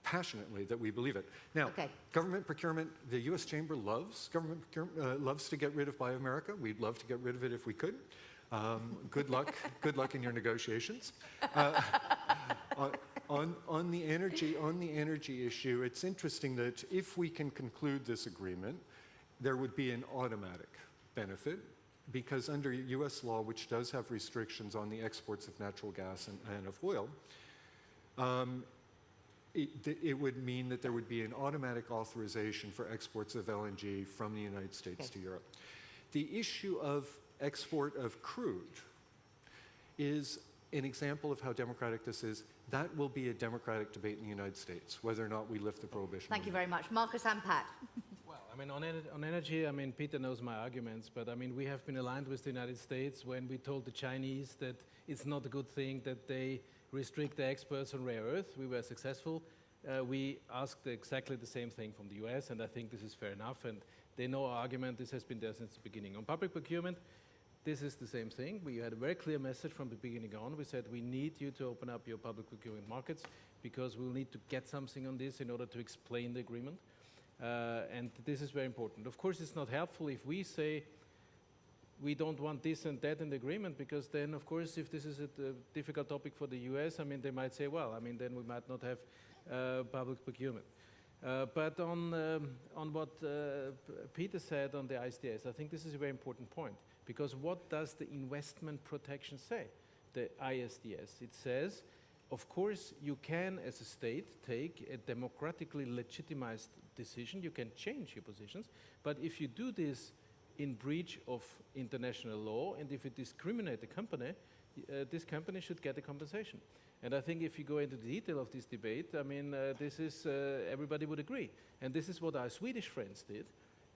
passionately that we believe it. Now, government procurement, the US Chamber loves government procurement, loves to get rid of Buy America. We'd love to get rid of it if we could. Good luck in your negotiations. On the energy issue, it's interesting that if we can conclude this agreement, there would be an automatic benefit because under US law, which does have restrictions on the exports of natural gas and of oil, it would mean that there would be an automatic authorization for exports of LNG from the United States to Europe. The issue of export of crude is an example of how democratic this is. That will be a democratic debate in the United States, whether or not we lift the prohibition. Thank you very much. Markus and Pat. Well, I mean, on energy, I mean, Peter knows my arguments, but I mean, we have been aligned with the United States when we told the Chinese that it's not a good thing that they restrict the exports on rare earth. We were successful. We asked exactly the same thing from the US, and I think this is fair enough, and they know our argument. This has been there since the beginning. On public procurement, this is the same thing. We had a very clear message from the beginning on. We said we need you to open up your public procurement markets because we'll need to get something on this in order to explain the agreement. And this is very important. Of course, it's not helpful if we say we don't want this and that in the agreement because then, of course, if this is a difficult topic for the US, I mean, they might say, well, I mean, then we might not have public procurement. But on what Peter said on the ISDS, I think this is a very important point. Because what does the investment protection say, the ISDS? It says of course, you can, as a state, take a democratically legitimized decision. You can change your positions. But if you do this in breach of international law, and if you discriminate a company, this company should get a compensation. And I think if you go into the detail of this debate, I mean, this is, everybody would agree. And this is what our Swedish friends did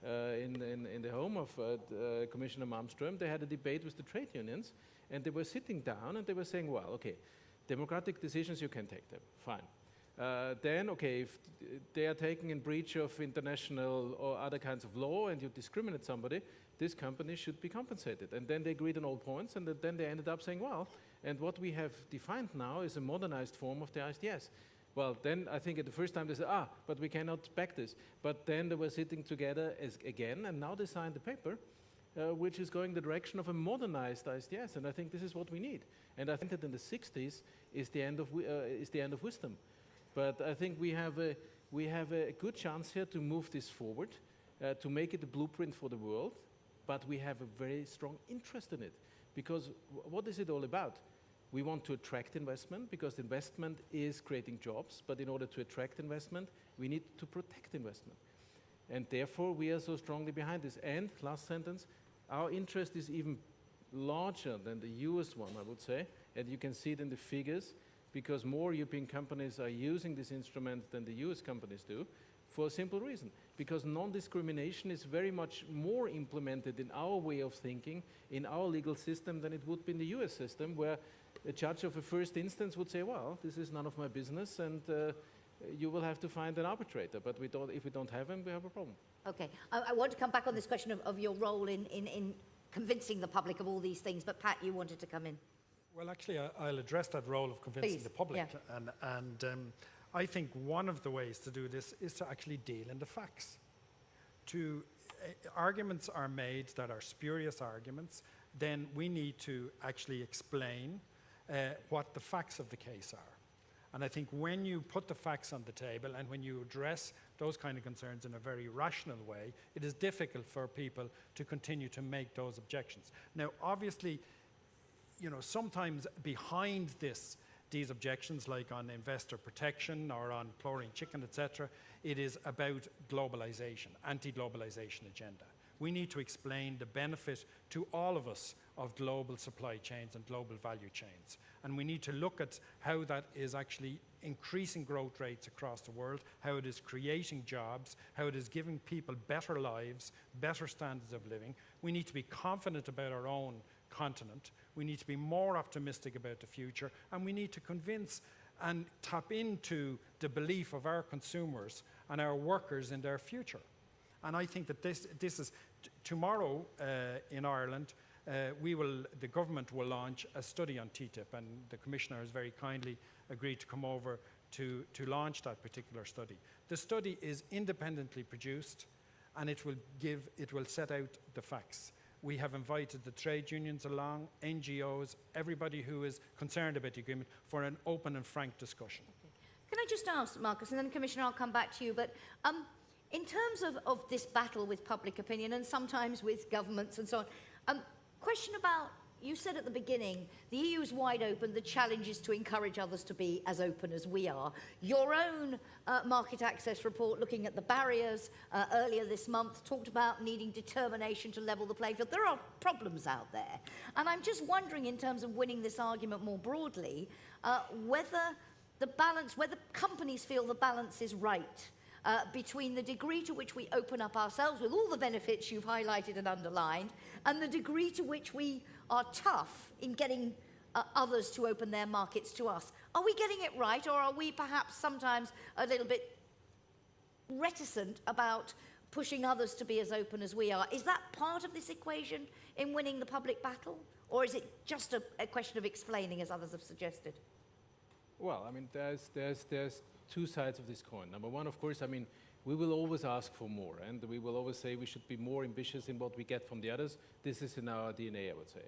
in the home of Commissioner Malmström. They had a debate with the trade unions, and they were sitting down and they were saying, well, okay, democratic decisions, you can take them, fine. Then, okay, if they are taking in breach of international or other kinds of law and you discriminate somebody, this company should be compensated. And then they agreed on all points, and then they ended up saying, well, and what we have defined now is a modernized form of the ISDS. Well, then I think at the first time they said, but we cannot back this. But then they were sitting together again, and now they signed the paper, which is going the direction of a modernized ISDS. And I think this is what we need. And I think that in the 60s is the end of wisdom. But I think we have a good chance here to move this forward, to make it a blueprint for the world. But we have a very strong interest in it. Because what is it all about? We want to attract investment, because investment is creating jobs. But in order to attract investment, we need to protect investment. And therefore, we are so strongly behind this. And, last sentence, our interest is even larger than the US one, I would say. And you can see it in the figures, because more European companies are using this instrument than the US companies do, for a simple reason. Because non-discrimination is very much more implemented in our way of thinking, in our legal system, than it would be in the US system, where a judge of a first instance would say, well, this is none of my business, and you will have to find an arbitrator. But if we don't have him, we have a problem. Okay. I want to come back on this question of your role in convincing the public of all these things, but Pat, you wanted to come in. Well, actually, I'll address that role of convincing the public. Yeah. And I think one of the ways to do this is to actually deal in the facts. Arguments are made that are spurious arguments, then we need to actually explain what the facts of the case are. And I think when you put the facts on the table and when you address those kind of concerns in a very rational way, it is difficult for people to continue to make those objections. Now, obviously, sometimes behind these objections, like on investor protection or on chlorine chicken, etc., it is about globalization, anti-globalization agenda. We need to explain the benefit to all of us of global supply chains and global value chains. And we need to look at how that is actually increasing growth rates across the world, how it is creating jobs, how it is giving people better lives, better standards of living. We need to be confident about our own continent. We need to be more optimistic about the future, and we need to convince and tap into the belief of our consumers and our workers in their future. And I think that this is tomorrow in Ireland. The government will launch a study on TTIP, and the Commissioner has very kindly agreed to come over to launch that particular study. The study is independently produced, and it will set out the facts. We have invited the trade unions along, NGOs, everybody who is concerned about the agreement, for an open and frank discussion. Okay. Can I just ask, Markus, and then Commissioner, I'll come back to you, but in terms of this battle with public opinion and sometimes with governments and so on, question about, you said at the beginning, the EU is wide open, the challenge is to encourage others to be as open as we are. Your own market access report, looking at the barriers earlier this month, talked about needing determination to level the playing field. There are problems out there. And I'm just wondering, in terms of winning this argument more broadly, whether companies feel the balance is right between the degree to which we open up ourselves with all the benefits you've highlighted and underlined, and the degree to which we are tough in getting others to open their markets to us. Are we getting it right, or are we perhaps sometimes a little bit reticent about pushing others to be as open as we are? Is that part of this equation in winning the public battle, or is it just a question of explaining, as others have suggested? Well, I mean, there's two sides of this coin. Number one, of course, I mean, we will always ask for more, and we will always say we should be more ambitious in what we get from the others. This is in our DNA, I would say.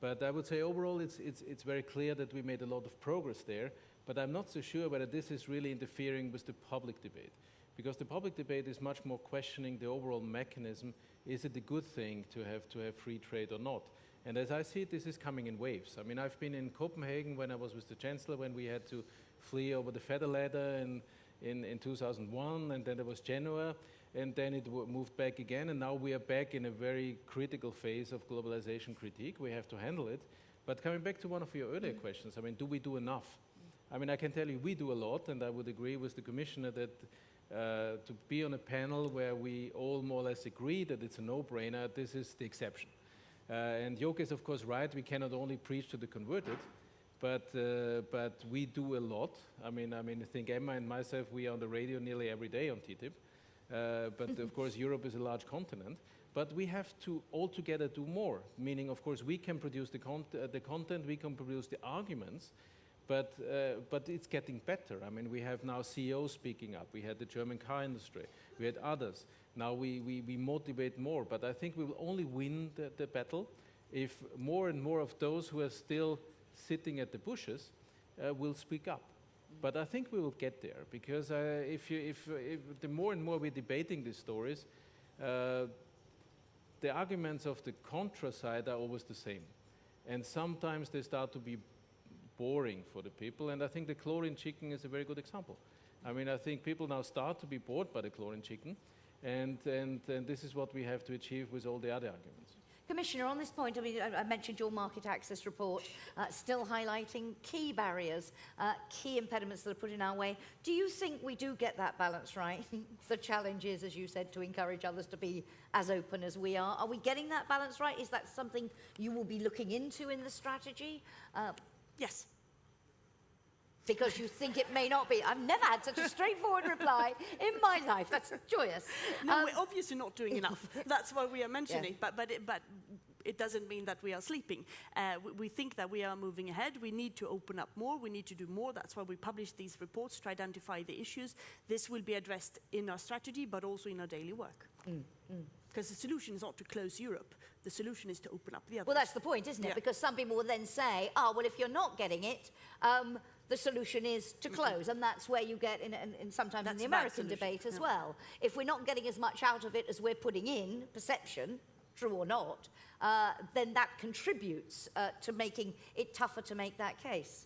But I would say overall it's very clear that we made a lot of progress there, but I'm not so sure whether this is really interfering with the public debate. Because the public debate is much more questioning the overall mechanism. Is it a good thing to have free trade or not? And as I see it, this is coming in waves. I mean, I've been in Copenhagen when I was with the Chancellor, when we had to flee over the feather ladder in 2001, and then there was Genoa, and then it moved back again, and now we are back in a very critical phase of globalization critique. We have to handle it. But coming back to one of your earlier questions, I mean, do we do enough? I mean, I can tell you we do a lot, and I would agree with the Commissioner that to be on a panel where we all more or less agree that it's a no-brainer, this is the exception. And Joke is, of course, right. We cannot only preach to the converted, but we do a lot. I mean, I think Emma and myself, we are on the radio nearly every day on TTIP. But of course, Europe is a large continent. But we have to all together do more. Meaning, of course, we can produce the content, we can produce the arguments, but it's getting better. I mean, we have now CEOs speaking up. We had the German car industry. We had others. Now we motivate more. But I think we will only win the battle if more and more of those who are still sitting at the bushes will speak up. But I think we will get there, because if the more and more we're debating these stories, the arguments of the contra side are always the same. And sometimes they start to be boring for the people, and I think the chlorine chicken is a very good example. I mean, I think people now start to be bored by the chlorine chicken, and this is what we have to achieve with all the other arguments. Commissioner, on this point, I mean, I mentioned your market access report, still highlighting key barriers, key impediments that are put in our way. Do you think we do get that balance right? The challenge is, as you said, to encourage others to be as open as we are. Are we getting that balance right? Is that something you will be looking into in the strategy? Yes. Because you think it may not be. I've never had such a straightforward reply in my life. That's joyous. No, we're obviously not doing enough. That's why we are mentioning. Yeah. But it doesn't mean that we are sleeping. We think that we are moving ahead. We need to open up more. We need to do more. That's why we publish these reports to identify the issues. This will be addressed in our strategy, but also in our daily work. Because the solution is not to close Europe. The solution is to open up the others. Well, that's the point, isn't it? Yeah. Because some people will then say, well, if you're not getting it, the solution is to close. And that's where you get, sometimes in the American debate as well. If we're not getting as much out of it as we're putting in, perception, true or not, then that contributes to making it tougher to make that case.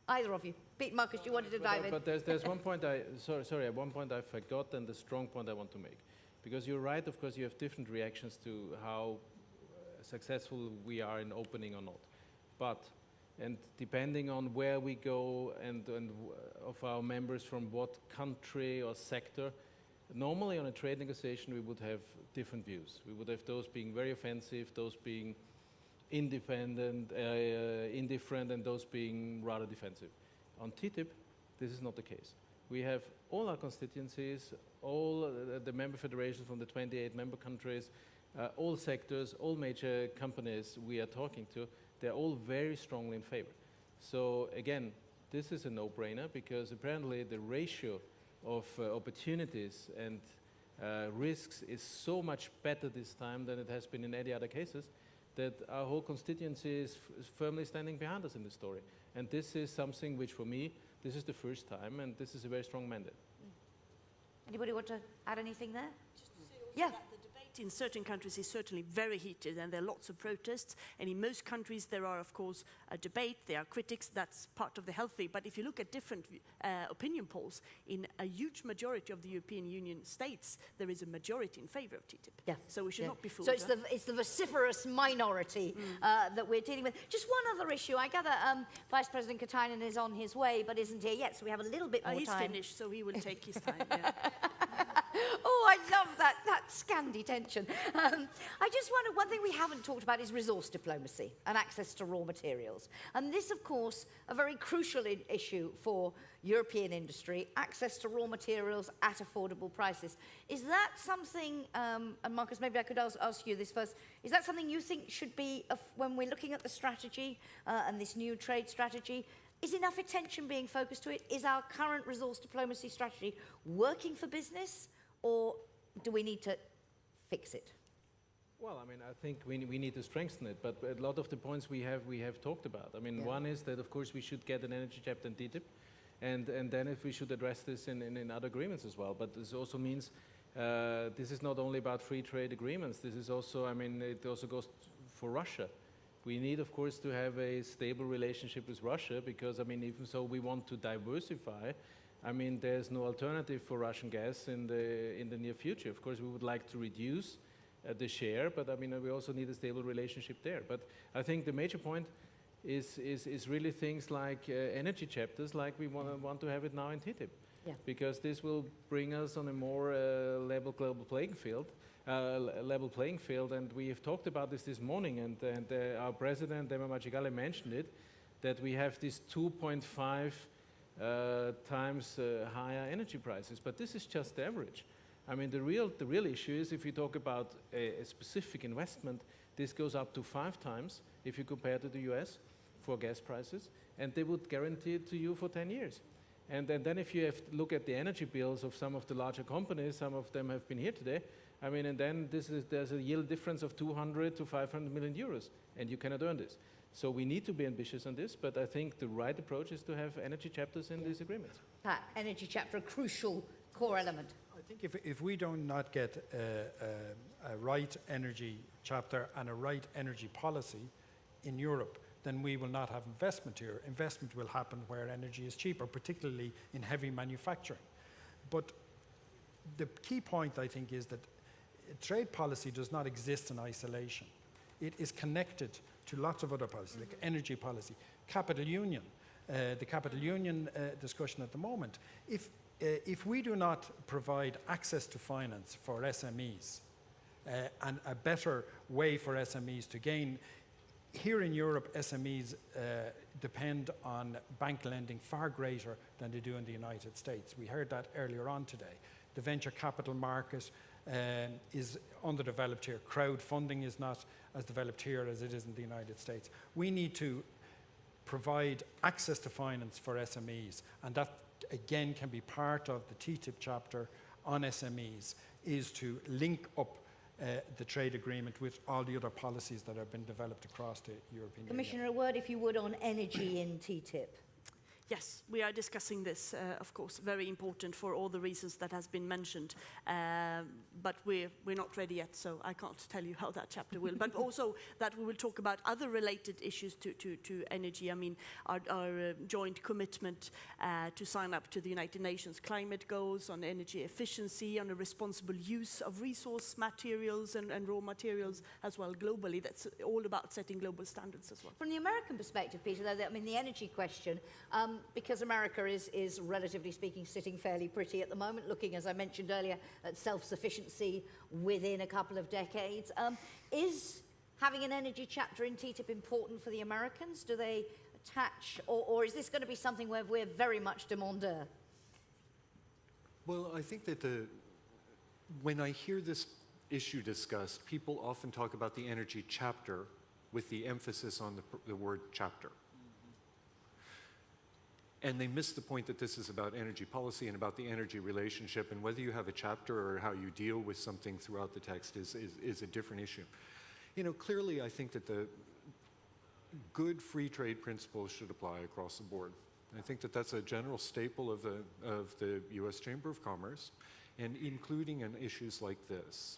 Either of you. Pete, Markus, you wanted to dive in. But there's one point one point I forgot, and the strong point I want to make. Because you're right, of course, you have different reactions to how successful we are in opening or not. And depending on where we go and of our members from what country or sector, normally on a trade negotiation we would have different views. We would have those being very offensive, those being indifferent, and those being rather defensive. On TTIP, this is not the case. We have all our constituencies, all the member federations from the 28 member countries, all sectors, all major companies we are talking to, they're all very strongly in favor. So again, this is a no-brainer, because apparently the ratio of opportunities and risks is so much better this time than it has been in any other cases, that our whole constituency is firmly standing behind us in this story. And this is something which, for me, this is the first time, and this is a very strong mandate. Anybody want to add anything there? Just to say also that the debate in certain countries is certainly very heated, and there are lots of protests. And in most countries, there are, of course, a debate. There are critics. That's part of the healthy. But if you look at different opinion polls, in a huge majority of the European Union states, there is a majority in favor of TTIP. Yeah. So we should not be fooled. So it's the vociferous minority that we're dealing with. Just one other issue. I gather Vice President Katainen is on his way, but isn't here yet, so we have a little bit more time. He's finished, so he will take his time. Yeah. Oh, I love that Scandi tension. I just wonder, one thing we haven't talked about is resource diplomacy and access to raw materials. And this, of course, a very crucial issue for European industry, access to raw materials at affordable prices. Is that something, and Markus, maybe I could ask you this first, is that something you think should be, when we're looking at the strategy and this new trade strategy, is enough attention being focused to it? Is our current resource diplomacy strategy working for business, or do we need to fix it? Well, I mean, I think we need to strengthen it, but a lot of the points we have talked about. I mean, one is that, of course, we should get an energy chapter in TTIP, and then if we should address this in other agreements as well. But this also means this is not only about free trade agreements. This is also, I mean, it also goes for Russia. We need, of course, to have a stable relationship with Russia because, I mean, even so we want to diversify, I mean, there's no alternative for Russian gas in the near future. Of course, we would like to reduce the share, but I mean, we also need a stable relationship there. But I think the major point is really things like energy chapters, like we want to have it now in TTIP. Yeah. Because this will bring us on a more level global playing field. And we have talked about this morning, and our president, Emma Machigali, mentioned it, that we have this 2.5 times higher energy prices, but this is just the average. I mean, the real issue is if you talk about a specific investment, this goes up to 5 times if you compare to the US for gas prices, and they would guarantee it to you for 10 years. And then if you look at the energy bills of some of the larger companies, some of them have been here today, I mean, and then there's a yield difference of 200 to 500 million euros, and you cannot earn this. So we need to be ambitious on this, but I think the right approach is to have energy chapters in these agreements. Energy chapter, a crucial core element. I think if we do not get a right energy chapter and a right energy policy in Europe, then we will not have investment here. Investment will happen where energy is cheaper, particularly in heavy manufacturing. But the key point, I think, is that trade policy does not exist in isolation. It is connected to lots of other policies, like energy policy, capital union, the capital union discussion at the moment. If we do not provide access to finance for SMEs and a better way for SMEs to gain, here in Europe, SMEs depend on bank lending far greater than they do in the United States. We heard that earlier on today. The venture capital market is underdeveloped here. Crowdfunding is not as developed here as it is in the United States. We need to provide access to finance for SMEs, and that again can be part of the TTIP chapter on SMEs, is to link up the trade agreement with all the other policies that have been developed across the European Union. Commissioner, a word, if you would, on energy in TTIP. Yes, we are discussing this, of course, very important for all the reasons that has been mentioned. But we're not ready yet, so I can't tell you how that chapter will. But also that we will talk about other related issues to energy. I mean, our joint commitment to sign up to the United Nations climate goals on energy efficiency, on a responsible use of resource materials and raw materials as well globally. That's all about setting global standards as well. From the American perspective, Peter, though, I mean, the energy question, because America is, relatively speaking, sitting fairly pretty at the moment, looking, as I mentioned earlier, at self-sufficiency within a couple of decades. Is having an energy chapter in TTIP important for the Americans? Do they attach, or is this going to be something where we're very much demandeur? Well, I think that when I hear this issue discussed, people often talk about the energy chapter with the emphasis on the word chapter. And they miss the point that this is about energy policy and about the energy relationship, and whether you have a chapter or how you deal with something throughout the text is a different issue. You know, clearly I think that the good free trade principles should apply across the board. I think that that's a general staple of the US Chamber of Commerce, and including in issues like this.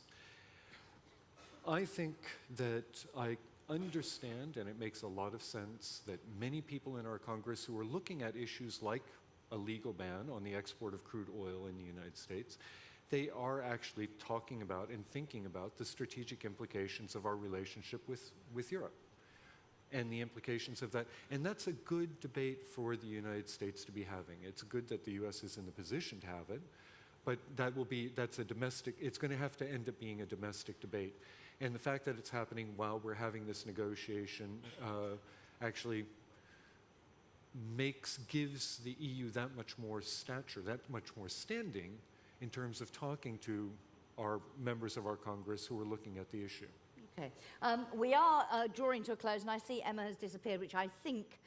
I think that I understand, and it makes a lot of sense, that many people in our Congress who are looking at issues like a legal ban on the export of crude oil in the United States, they are actually talking about and thinking about the strategic implications of our relationship with Europe and the implications of that. And that's a good debate for the United States to be having. It's good that the US is in the position to have it, but that's a domestic, it's going to have to end up being a domestic debate. And the fact that it's happening while we're having this negotiation actually gives the EU that much more stature, that much more standing in terms of talking to our members of our Congress who are looking at the issue. Okay. We are drawing to a close, and I see Emma has disappeared, which I think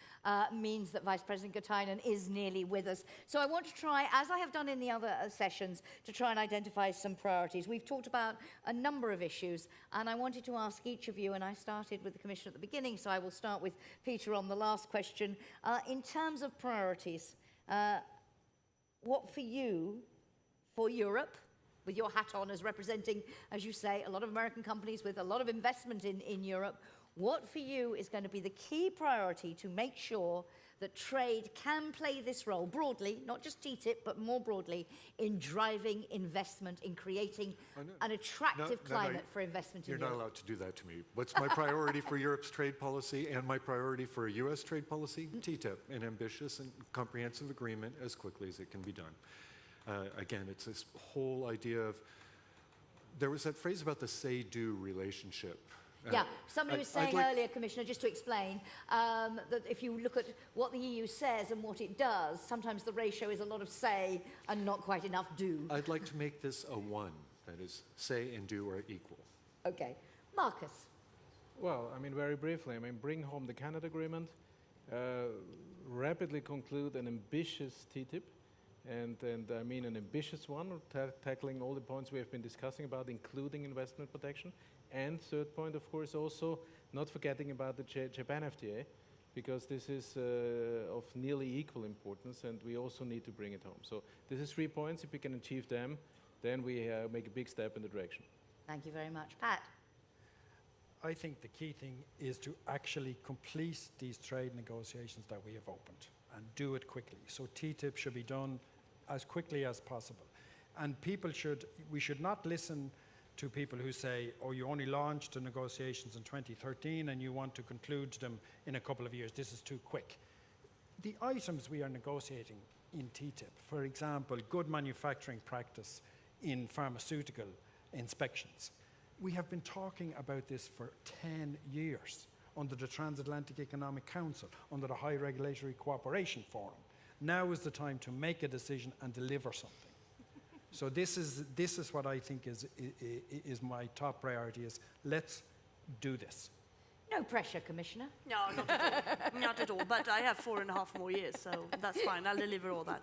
means that Vice President Katainen is nearly with us. So I want to try, as I have done in the other sessions, to try and identify some priorities. We've talked about a number of issues, and I wanted to ask each of you, and I started with the Commissioner at the beginning, so I will start with Peter on the last question. In terms of priorities, what for you, for Europe, with your hat on as representing, as you say, a lot of American companies with a lot of investment in Europe, What for you is going to be the key priority to make sure that trade can play this role broadly, not just TTIP, but more broadly, in driving investment, in creating an attractive climate for investment in Europe? You're not allowed to do that to me. What's my priority for Europe's trade policy and my priority for US trade policy? TTIP, an ambitious and comprehensive agreement as quickly as it can be done. Again, it's this whole idea of, there was that phrase about the say-do relationship. Yeah, somebody was saying earlier, Commissioner, just to explain, that if you look at what the EU says and what it does, sometimes the ratio is a lot of say and not quite enough do. I'd like to make this a one, that is, say and do are equal. Okay. Markus. Well, I mean, very briefly, I mean, bring home the Canada agreement, rapidly conclude an ambitious TTIP, and I mean an ambitious one, tackling all the points we have been discussing about, including investment protection. And third point, of course, also not forgetting about the Japan FTA, because this is of nearly equal importance, and we also need to bring it home. So this is 3 points. If we can achieve them, then we make a big step in the direction. Thank you very much. Pat? I think the key thing is to actually complete these trade negotiations that we have opened and do it quickly. So TTIP should be done as quickly as possible. And we should not listen to people who say, oh, you only launched the negotiations in 2013 and you want to conclude them in a couple of years. This is too quick. The items we are negotiating in TTIP, for example, good manufacturing practice in pharmaceutical inspections. We have been talking about this for 10 years under the Transatlantic Economic Council, under the High Regulatory Cooperation Forum. Now is the time to make a decision and deliver something. So this is what I think is my top priority, is let's do this. No pressure, Commissioner. No, not at all. Not at all. But I have 4.5 more years, so that's fine. I'll deliver all that.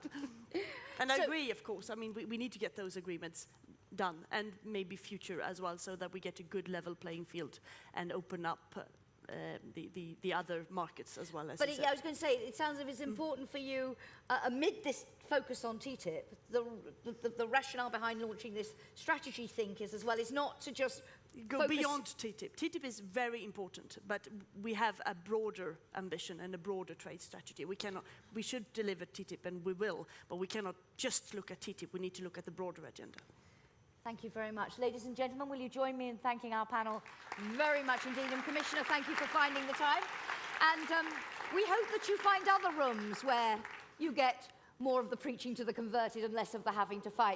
And I agree, of course. I mean, we need to get those agreements done, and maybe future as well, so that we get a good level playing field and open up the other markets as well. As but I was going to say, it sounds as if it's important for you, amid this focus on TTIP, the rationale behind launching this strategy think is as well, is not to just go beyond TTIP. TTIP is very important, but we have a broader ambition and a broader trade strategy. We should deliver TTIP, and we will, but we cannot just look at TTIP. We need to look at the broader agenda. Thank you very much. Ladies and gentlemen, will you join me in thanking our panel very much indeed? And Commissioner, thank you for finding the time. And we hope that you find other rooms where you get more of the preaching to the converted and less of the having to fight.